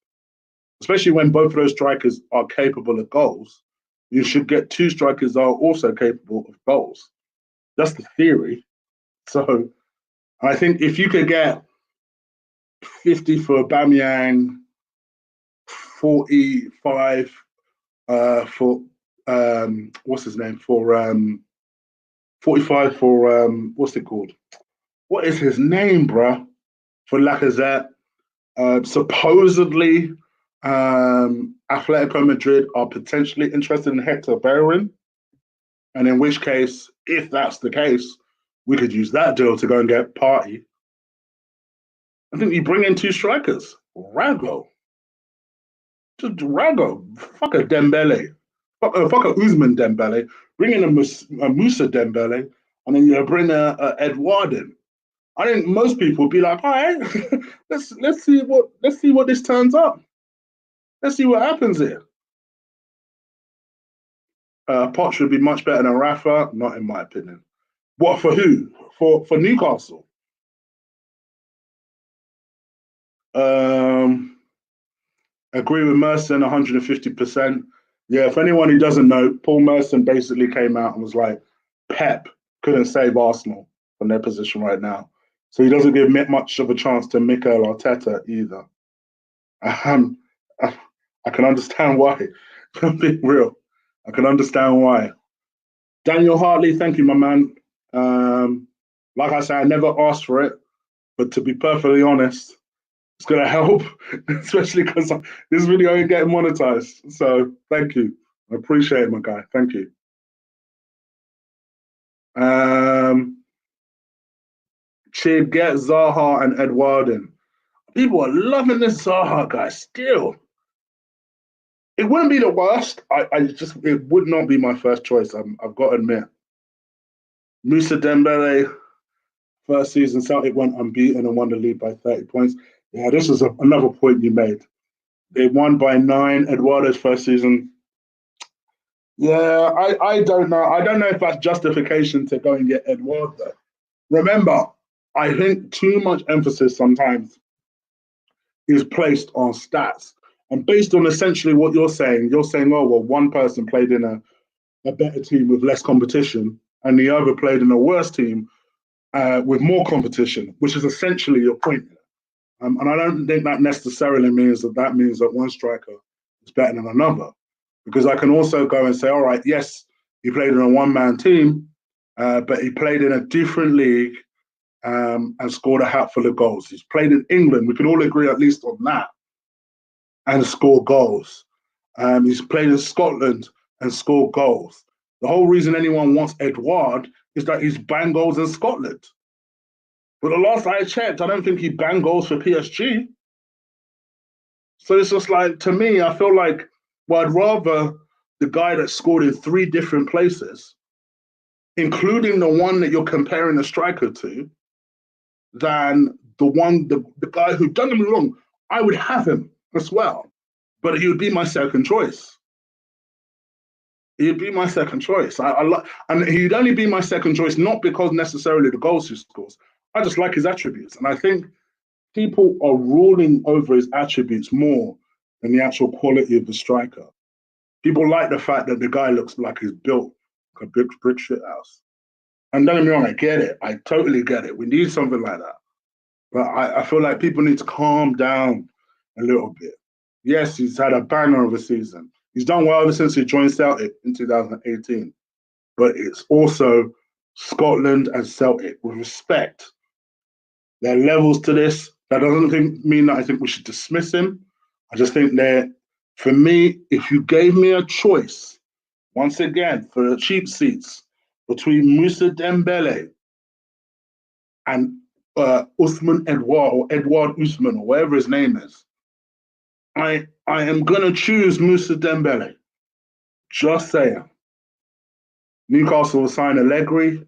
especially when both of those strikers are capable of goals. You should get two strikers that are also capable of goals. That's the theory. So I think if you could get 50 for Bamyang, 45 for what's his name for 45 for what's it called? What is his name, bruh? For Lacazette. Supposedly, Atletico Madrid are potentially interested in Hector Bellerin, and in which case, if that's the case, we could use that deal to go and get Party. I think you bring in two strikers, Rago, just Rago, fuck a Dembele, fuck a Usman Dembele, bring in a Musa Dembele, and then you bring a Edouard in. I think most people would be like, all right, let's see what this turns up. Let's see what happens here. Potts would be much better than Rafa, not in my opinion. What for who? For Newcastle. Um, Agree with Merson 150%. Yeah, for anyone who doesn't know, Paul Merson basically came out and was like, Pep couldn't save Arsenal from their position right now. So he doesn't give much of a chance to Mikel Arteta either. Um, I can understand why. I'm being real. I can understand why. Daniel Hartley, thank you, my man. Like I said, I never asked for it, but to be perfectly honest, it's going to help, especially because this video ain't getting monetized. So thank you. I appreciate it, my guy. Thank you. Chig, get Zaha and Edwarden. People are loving this Zaha guy still. It wouldn't be the worst. It would not be my first choice. I've got to admit. Musa Dembele, first season, Celtic went unbeaten and won the league by 30 points. Yeah, this is another point you made. They won by 9. Eduardo's first season. Yeah, I don't know. I don't know if that's justification to go and get Eduardo. Remember, I think too much emphasis sometimes is placed on stats. And based on essentially what you're saying, oh, well, one person played in a better team with less competition and the other played in a worse team with more competition, which is essentially your point. And I don't think that necessarily means that one striker is better than another. Because I can also go and say, all right, yes, he played in a one-man team, but he played in a different league and scored a hatful of goals. He's played in England. We can all agree at least on that and score goals. He's played in Scotland and scored goals. The whole reason anyone wants Edouard is that he's banged goals in Scotland. But the last I checked, I don't think he banged goals for PSG. So it's just like, to me, I feel like, well, I'd rather the guy that scored in 3 different places, including the one that you're comparing the striker to, than the guy who, don't get me wrong, I would have him as well, but he would be my second choice. He'd be my second choice. And he'd only be my second choice not because necessarily the goals he scores. I just like his attributes. And I think people are ruling over his attributes more than the actual quality of the striker. People like the fact that the guy looks like he's built like a big brick shit house. And don't get me wrong, I get it. I totally get it. We need something like that. But I feel like people need to calm down a little bit. Yes, he's had a banger of a season. He's done well ever since he joined Celtic in 2018. But it's also Scotland and Celtic with respect. There are levels to this. That doesn't mean that I think we should dismiss him. I just think that for me, if you gave me a choice, once again, for the cheap seats, between Musa Dembele and Usman Edouard or Edouard Usman or whatever his name is, I am gonna choose Musa Dembele. Just saying. Newcastle will sign Allegri.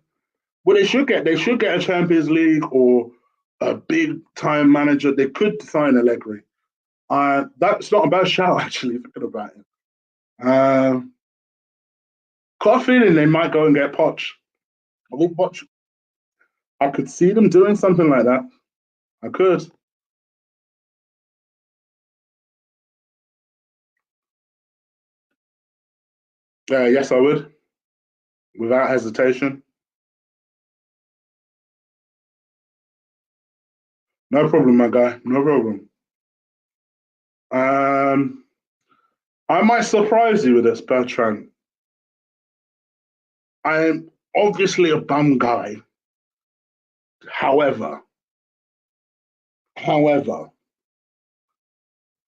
Well, they should get a Champions League or a big time manager. They could sign Allegri. That's not a bad shout actually, thinking about it. Got a feeling they might go and get Poch. I think Poch. I could see them doing something like that. I could. Yes, I would, without hesitation. No problem, my guy. No problem. Um, I might surprise you with this, Bertrand. I'm obviously a bum guy. However, however,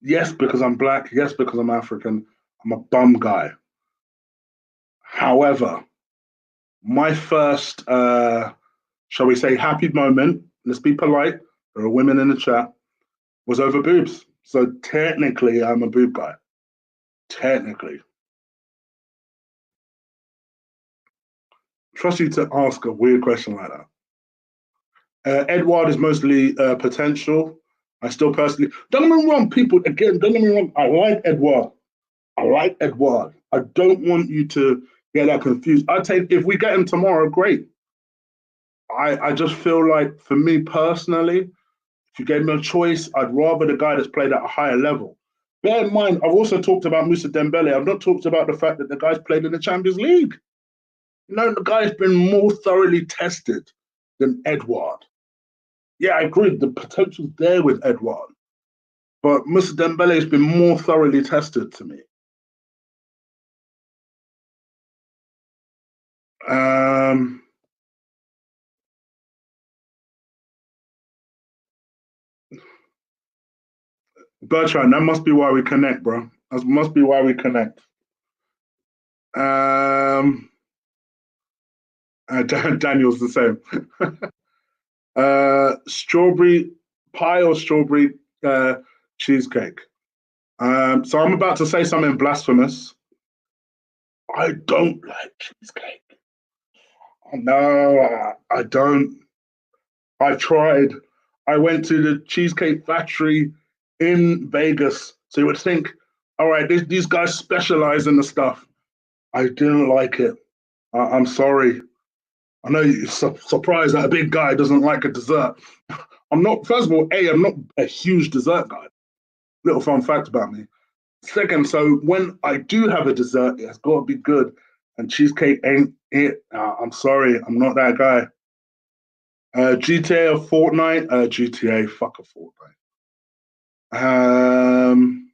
yes, because I'm black. Yes, because I'm African. I'm a bum guy. However, my first, shall we say, happy moment, let's be polite, there are women in the chat, was over boobs. So technically, I'm a boob guy. Technically. Trust you to ask a weird question like that. Edward is mostly potential. I still personally, don't get me wrong, people, again, don't get me wrong, I like Edward. I like Edward. I don't want you to get that confused. I take, if we get him tomorrow, great. I just feel like, for me personally, if you gave me a choice, I'd rather the guy that's played at a higher level. Bear in mind, I've also talked about Musa Dembele. I've not talked about the fact that the guy's played in the Champions League. You know, the guy's been more thoroughly tested than Edward. Yeah, I agree. The potential's there with Edward. But Musa Dembele has been more thoroughly tested to me. Um, Bertrand, that must be why we connect, bro. That must be why we connect. Um, Daniel's the same. Strawberry pie or strawberry cheesecake. So I'm about to say something blasphemous. I don't like cheesecake. No, I don't. I tried. I went to the Cheesecake Factory in Vegas. So you would think, all right, these guys specialize in the stuff. I didn't like it. I'm sorry. I know you're surprised that a big guy doesn't like a dessert. I'm not, first of all, I'm not a huge dessert guy. Little fun fact about me. Second, so when I do have a dessert, it's got to be good. And cheesecake ain't it. I'm sorry. I'm not that guy. GTA or Fortnite? GTA, fuck a Fortnite. Um,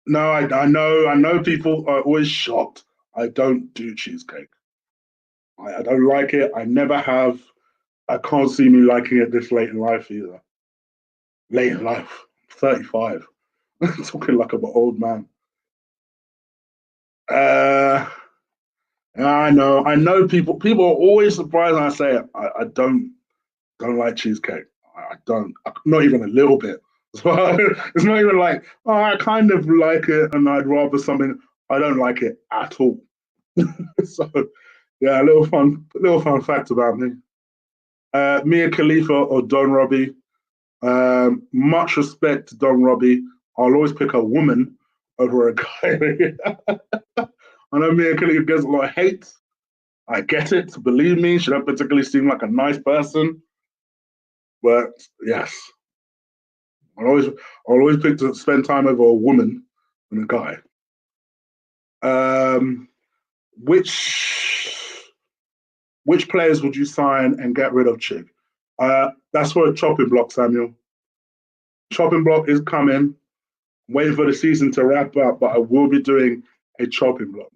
no, I know people are always shocked. I don't do cheesecake. I don't like it. I never have. I can't see me liking it this late in life either. Late in life, 35. Talking like I'm an old man. Uh, I know people are always surprised when I say it. I don't like cheesecake. I don't. Not even a little bit. So it's not even like, oh, I kind of like it, and I'd rather something. I don't like it at all. So yeah, a little fun fact about me. Mia Khalifa or Don Robbie. Much respect to Don Robbie. I'll always pick a woman over a guy. I know Mia Khalifa gets a lot of hate, I get it. Believe me, she don't particularly seem like a nice person, but yes, I'll always pick to spend time over a woman than a guy. Um, which which players would you sign and get rid of, Chig? That's for a chopping block, Samuel. Chopping block is coming. Waiting for the season to wrap up, but I will be doing a chopping block.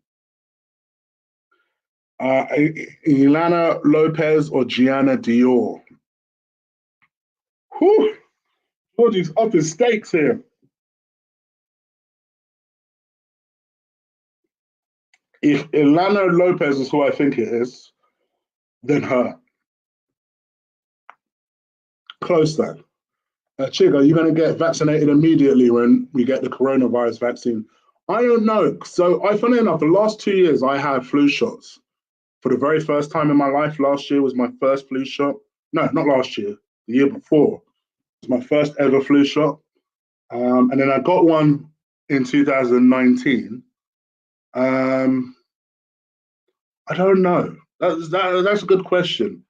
Ilana Lopez or Gianna Dior? Whew, Georgie's up in stakes here. If Ilana Lopez is who I think it is, then her. Close then. Chig, are you going to get vaccinated immediately when we get the coronavirus vaccine? I don't know. So, funny enough, the last 2 years I had flu shots. For the very first time in my life, last year was my first flu shot. No, not last year, the year before. It was my first ever flu shot. And then I got one in 2019. I don't know. That's a good question.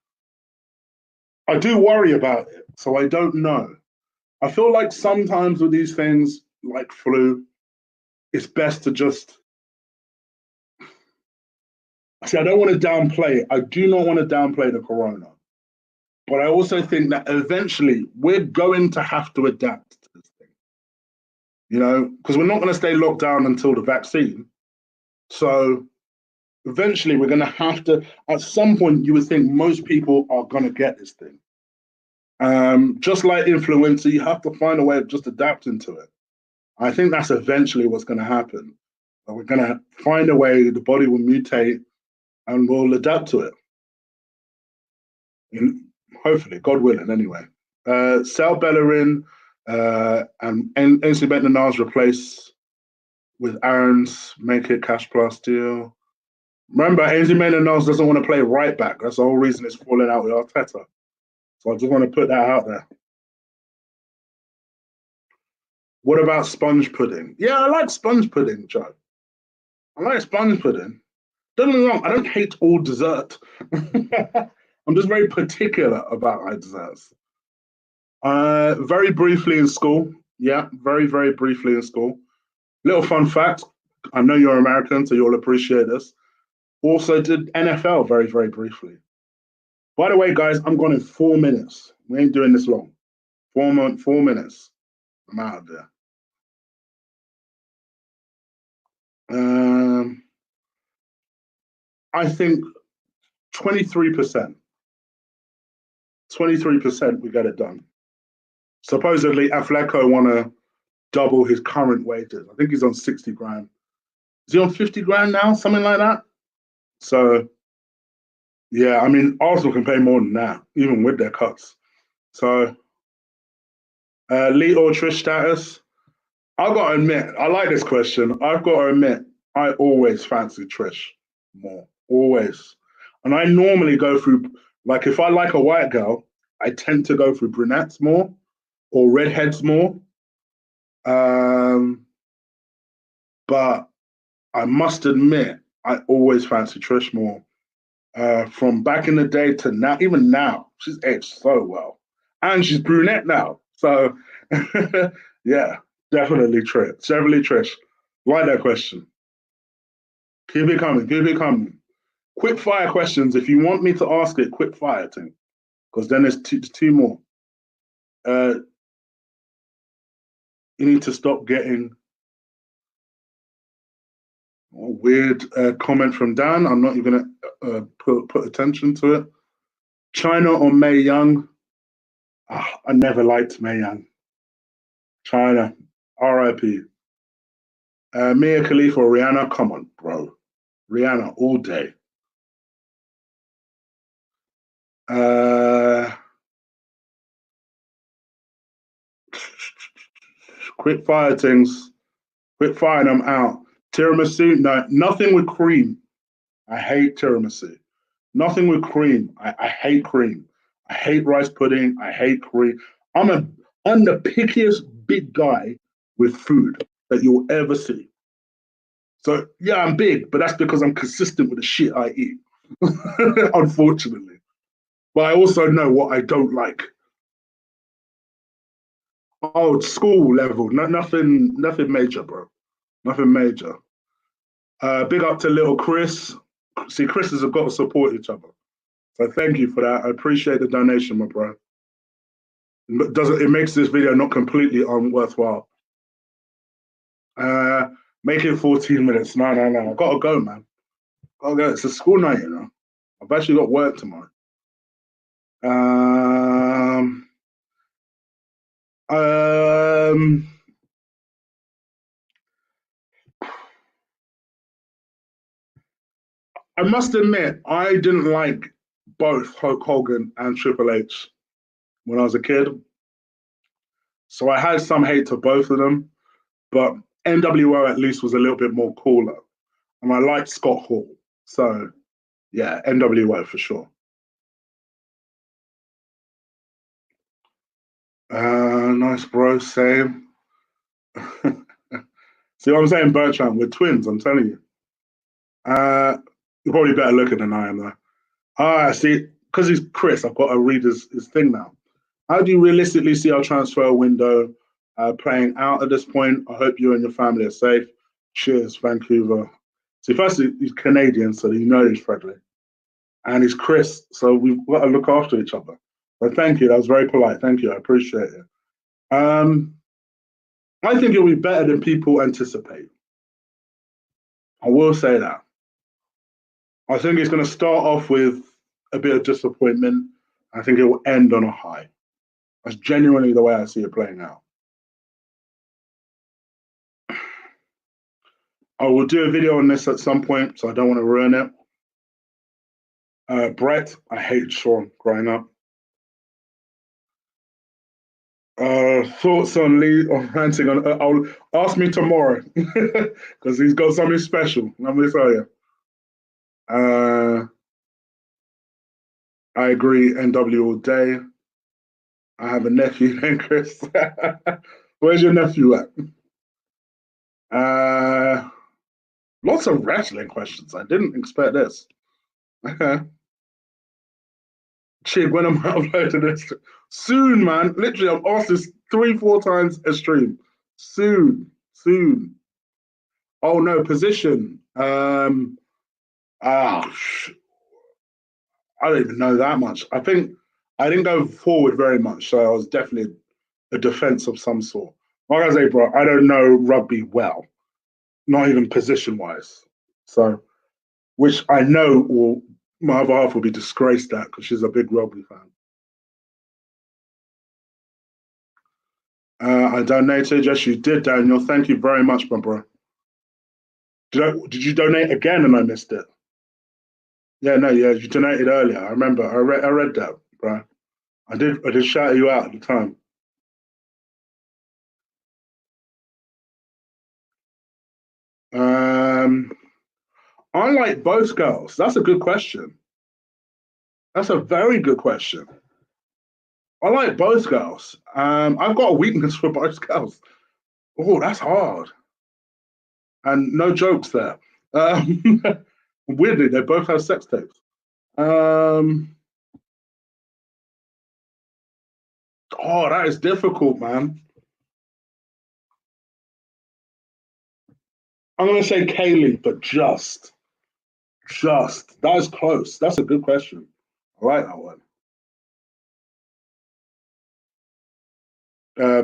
I do worry about it, so I don't know. I feel like sometimes with these things, like flu, it's best to just see. I don't want to downplay it. I do not want to downplay the corona, but I also think that eventually we're going to have to adapt to this thing. Because we're not going to stay locked down until the vaccine. So eventually we're going to have to. At some point, you would think most people are going to get this thing. Just like influenza, you have to find a way of just adapting to it. I think that's eventually what's going to happen. We're going to find a way, the body will mutate and we'll adapt to it. And hopefully, God willing, anyway. Sal Bellerin and Ainsley Maitland-Niles replace with Aaron's make it cash plus deal. Remember, Ainsley Maitland-Niles doesn't want to play right back. That's the whole reason it's falling out with Arteta. So I just want to put that out there. What about sponge pudding? Yeah, I like sponge pudding, Joe. I like sponge pudding. Don't get me wrong, I don't hate all dessert. I'm just very particular about my desserts. Very briefly in school. Yeah, very, very briefly in school. Little fun fact, I know you're American, so you'll appreciate this. Also did NFL very, very briefly. By the way, guys, I'm going in 4 minutes. We ain't doing this long. 4 minutes. I'm out of there. I think 23%. 23% we get it done. Supposedly, Affleco want to double his current wages. I think he's on 60 grand. Is he on 50 grand now? Something like that. So, yeah, I mean, Arsenal can pay more than that, even with their cuts. So, Lee or Trish status? I've got to admit, I like this question. I've got to admit, I always fancy Trish more. Always. And I normally go through, like, if I like a white girl, I tend to go through brunettes more or redheads more. But I must admit, I always fancy Trish more. From back in the day to now, even now, she's aged so well. And she's brunette now. So, yeah, definitely Trish. Definitely Trish. Like that question. Keep it coming. Keep it coming. Quick fire questions. If you want me to ask it, quick fire thing. Because then there's two more. You need to stop getting a weird comment from Dan. I'm not even going to put attention to it. China or Mei Young? I never liked Mei Young. China, RIP. Mia Khalifa or Rihanna? Come on, bro. Rihanna all day. Quick fire things. Quick fire and I'm out. Tiramisu? No, nothing with cream. I hate tiramisu. Nothing with cream. I hate cream. I hate rice pudding. I hate cream. I'm the pickiest big guy with food that you'll ever see. So yeah, I'm big, but that's because I'm consistent with the shit I eat. unfortunately. But I also know what I don't like. Oh, school level, nothing major, bro. Nothing major. Big up to little Chris. See, Chris's have got to support each other. So thank you for that. I appreciate the donation, my bro. It makes this video not completely unworthwhile. Make it 14 minutes. No. I gotta go, man. Gotta go. It's a school night, you know. I've actually got work tomorrow. Um, um, I must admit, I didn't like both Hulk Hogan and Triple H when I was a kid. So I had some hate to both of them, but NWO at least was a little bit more cooler. And I liked Scott Hall. So yeah, NWO for sure. Nice, bro. Same. See what I'm saying, Bertrand? We're twins, I'm telling you. You're probably better looking than I am, though. See, because he's Chris, I've got to read his thing now. How do you realistically see our transfer window playing out at this point? I hope you and your family are safe. Cheers, Vancouver. See, first, he's Canadian, so you know he's friendly. And he's Chris, so we've got to look after each other. But thank you. That was very polite. Thank you. I appreciate it. Um, I think it'll be better than people anticipate. I will say that. I think it's going to start off with a bit of disappointment. I think it will end on a high. That's genuinely the way I see it playing out. I will do a video on this at some point, so I don't want to ruin it. Brett, I hated Sean growing up. Thoughts on Lee on ranting on? I'll ask me tomorrow because he's got something special. Let me tell you. Uh, I agree. NW all day. I have a nephew named Chris. Where's your nephew at? Uh, Lots of wrestling questions. I didn't expect this. Okay. Chig, when am I uploading this? Soon, man. Literally, I've asked this 3, 4 times a stream. Soon. Oh no, position. Ah, I don't even know that much. I think I didn't go forward very much, so I was definitely a defense of some sort. Like I say, bro, I don't know rugby well, not even position wise. So, which I know will my other half will be disgraced at because she's a big rugby fan. I donated. Yes, you did, Daniel. Thank you very much, my bro. Did you donate again and I missed it? Yeah, no, yeah, you donated earlier. I remember. I read that, bro. I did shout you out at the time. Um, I like both girls. That's a good question. That's a very good question. I like both girls. I've got a weakness for both girls. Oh, that's hard. And no jokes there. Um, Weirdly, they both have sex tapes. Um, oh, that is difficult, man. I'm gonna say Kaylee, but just. That is close. That's a good question. I like that one.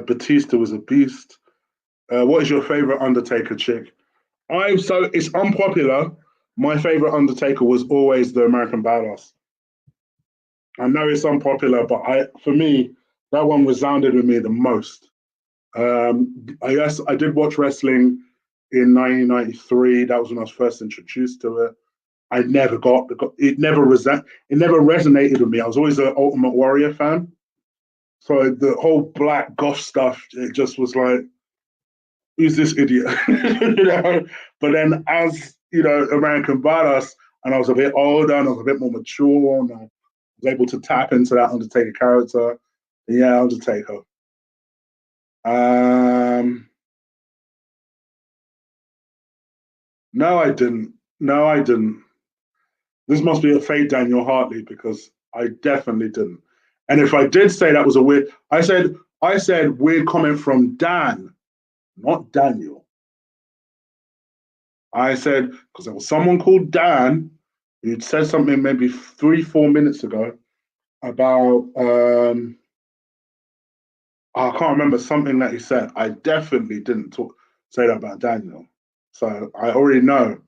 Batista was a beast. What is your favorite Undertaker chick? So it's unpopular. My favorite Undertaker was always the American Badass. I know it's unpopular, but for me, that one resounded with me the most. I guess I did watch wrestling in 1993. That was when I was first introduced to it. I never got it. It never resonated with me. I was always an Ultimate Warrior fan. So the whole black goth stuff, it just was like, who's this idiot? You know? But then as American Badass, and I was a bit older and I was a bit more mature, and I was able to tap into that Undertaker character. Yeah, Undertaker. Um, no, I didn't. No, I didn't. This must be a fake Daniel Hartley because I definitely didn't. And if I did say that was a weird, I said weird comment from Dan, not Daniel. I said because there was someone called Dan who'd said something maybe 3, 4 minutes ago about I can't remember something that he said. I definitely didn't say that about Daniel. So I already know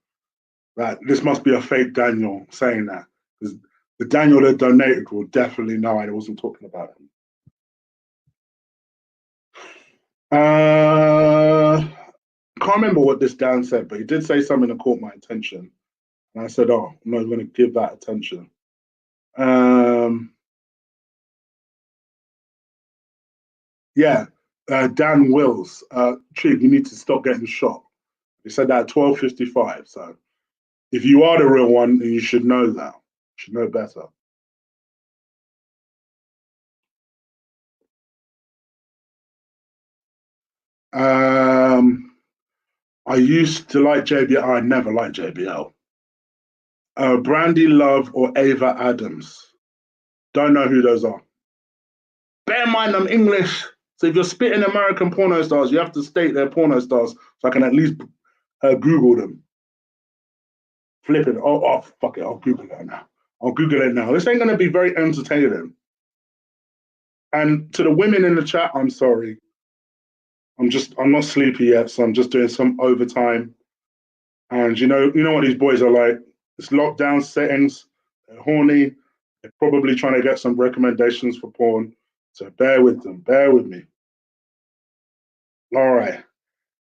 that this must be a fake Daniel saying that because the Daniel that donated will definitely know I wasn't talking about him. Can't remember what this Dan said, but he did say something that caught my attention, and I said, "Oh, I'm not going to give that attention." Um, yeah, Dan Wills, Chig, you need to stop getting shot. He said that at 12:55. So if you are the real one, then you should know that. You should know better. Um, I used to like JBL. I never liked JBL. Brandy Love or Ava Adams. Don't know who those are. Bear in mind, I'm English. So if you're spitting American porno stars, you have to state they're porno stars so I can at least Google them. Flip it. Oh, fuck it. I'll Google it now. I'll Google it now. This ain't going to be very entertaining. And to the women in the chat, I'm sorry. I'm not sleepy yet, so I'm just doing some overtime. And you know what these boys are like. It's lockdown settings. They're horny. They're probably trying to get some recommendations for porn. So bear with them. Bear with me. All right.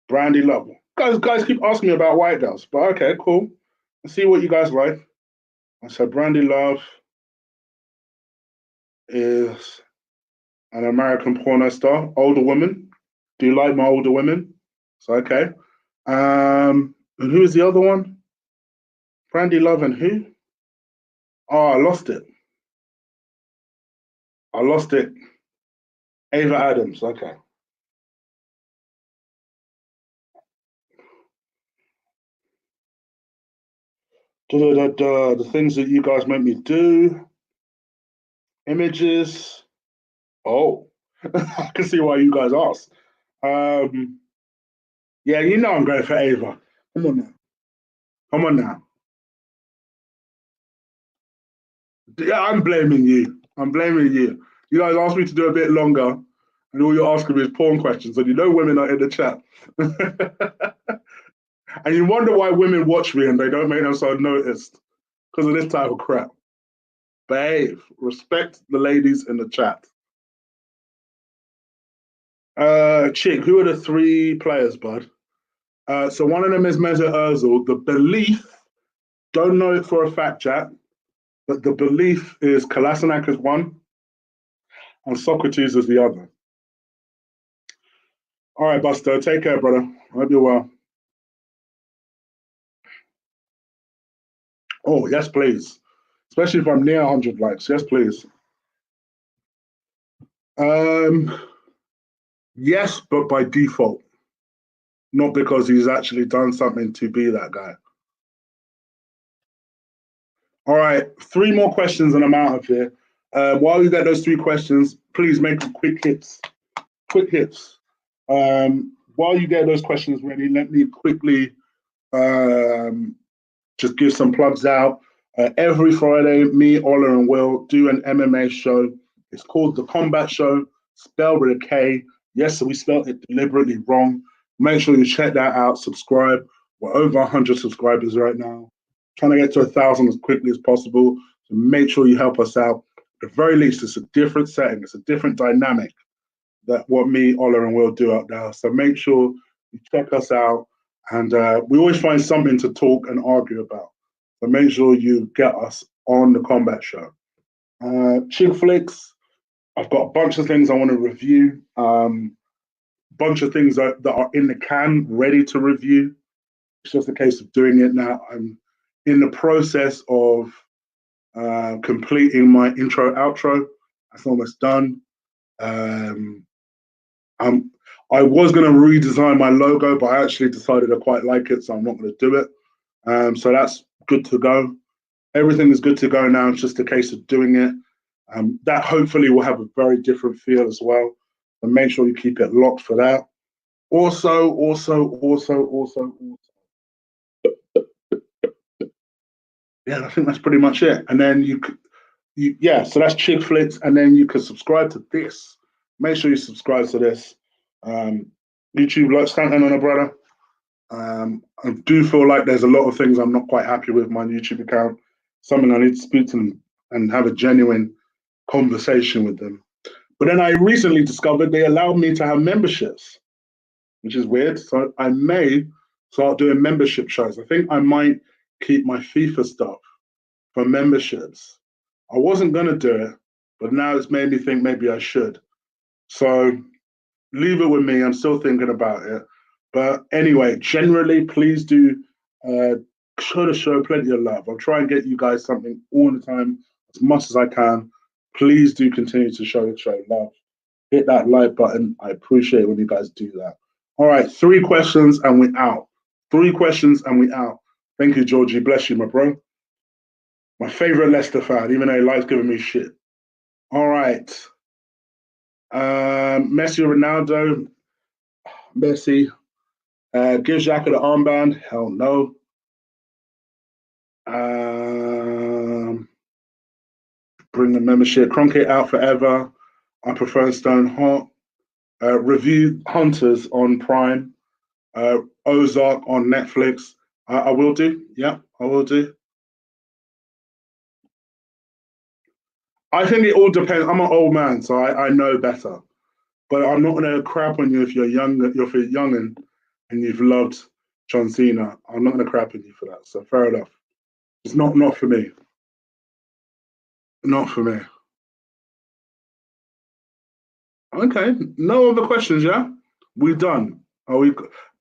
Brandy Love. Guys keep asking me about white girls, but okay, cool. Let's see what you guys like. I said Brandy Love is an American porno star, older woman. Do you like my older women? So okay. And who is the other one? Brandy Love and who? Oh, I lost it. I lost it. Ava Adams. Okay. The things that you guys make me do. Images. Oh, I can see why you guys asked. Um, yeah, you know I'm going for Ava. Come on now. Come on now. Yeah, I'm blaming you. I'm blaming you. You guys asked me to do a bit longer, and all you're asking me is porn questions, and you know women are in the chat. And you wonder why women watch me and they don't make themselves noticed because of this type of crap. Behave. Respect the ladies in the chat. Chick, who are the three players, bud? So one of them is Mesut Ozil. The belief, don't know it for a fact, chat, but the belief is Kolasinac is one and Socrates is the other. All right, Buster, take care, brother. Hope you're well. Oh, yes, please. Especially if I'm near 100 likes. Yes, please. Um, yes, but by default, not because he's actually done something to be that guy. All right, three more questions and I'm out of here. While you get those three questions, please make quick hits. Quick hits. While you get those questions ready, let me quickly just give some plugs out. Every Friday, me, Ola, and Will do an MMA show. It's called The Combat Show, spelled with a K. Yes, so we spelled it deliberately wrong. Make sure you check that out, subscribe. We're over 100 subscribers right now. Trying to get to 1,000 as quickly as possible. So make sure you help us out. At the very least, it's a different setting. It's a different dynamic that what me, Ola, and Will do out there. So make sure you check us out. And we always find something to talk and argue about. So make sure you get us on the combat show. Chick flicks, I've got a bunch of things I want to review. Bunch of things that are in the can, ready to review. It's just a case of doing it now. I'm in the process of completing my intro outro. That's almost done. I was going to redesign my logo, but I actually decided I quite like it, so I'm not going to do it. So that's good to go. Everything is good to go now. It's just a case of doing it. That hopefully will have a very different feel as well. And make sure you keep it locked for that. Also. Yeah, I think that's pretty much it. And then yeah, so that's Chig Flicks. And then you can subscribe to this. Make sure you subscribe to this. YouTube, like Stanton on a brother. I do feel like there's a lot of things I'm not quite happy with my YouTube account. Something I need to speak to them and have a genuine conversation with them. But then I recently discovered they allowed me to have memberships, which is weird. So I may start doing membership shows. I think I might keep my FIFA stuff for memberships. I wasn't going to do it, but now it's made me think maybe I should. So leave it with me. I'm still thinking about it. But anyway, generally, please do show the show plenty of love. I'll try and get you guys something all the time, as much as I can. Please do continue to show the show love. Hit that like button. I appreciate it when you guys do that. All right, 3 questions and we're out. 3 questions and we're out. Thank you, Georgie. Bless you, my bro. My favorite Leicester fan, even though he likes giving me shit. All right. Messi or Ronaldo? Messi. Give Xhaka the armband? Hell no. Bring the membership. Cronkite out forever. I prefer Stone Hot. Review Hunters on Prime. Ozark on Netflix. I will do. Yeah, I will do. I think it all depends. I'm an old man, so I know better. But I'm not going to crap on you if you're young, if you're young and you've loved John Cena. I'm not going to crap on you for that. So fair enough. It's not for me. Not for me. Okay. No other questions, yeah? We done. Are we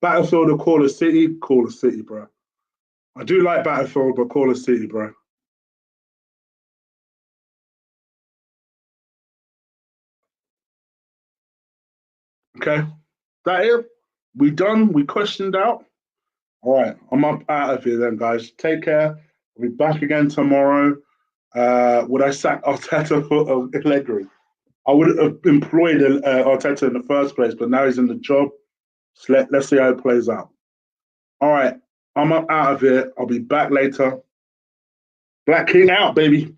Battlefield or Call of City? Call of City, bro. I do like Battlefield, but Call of City, bro. Okay. That it? We done? We questioned out? All right. I'm up out of here then, guys. Take care. I'll be back again tomorrow. Would I sack Arteta for Allegri? I would have employed Arteta in the first place, but now he's in the job. So let's see how it plays out. All right. I'm up out of here. I'll be back later. Black King out, baby.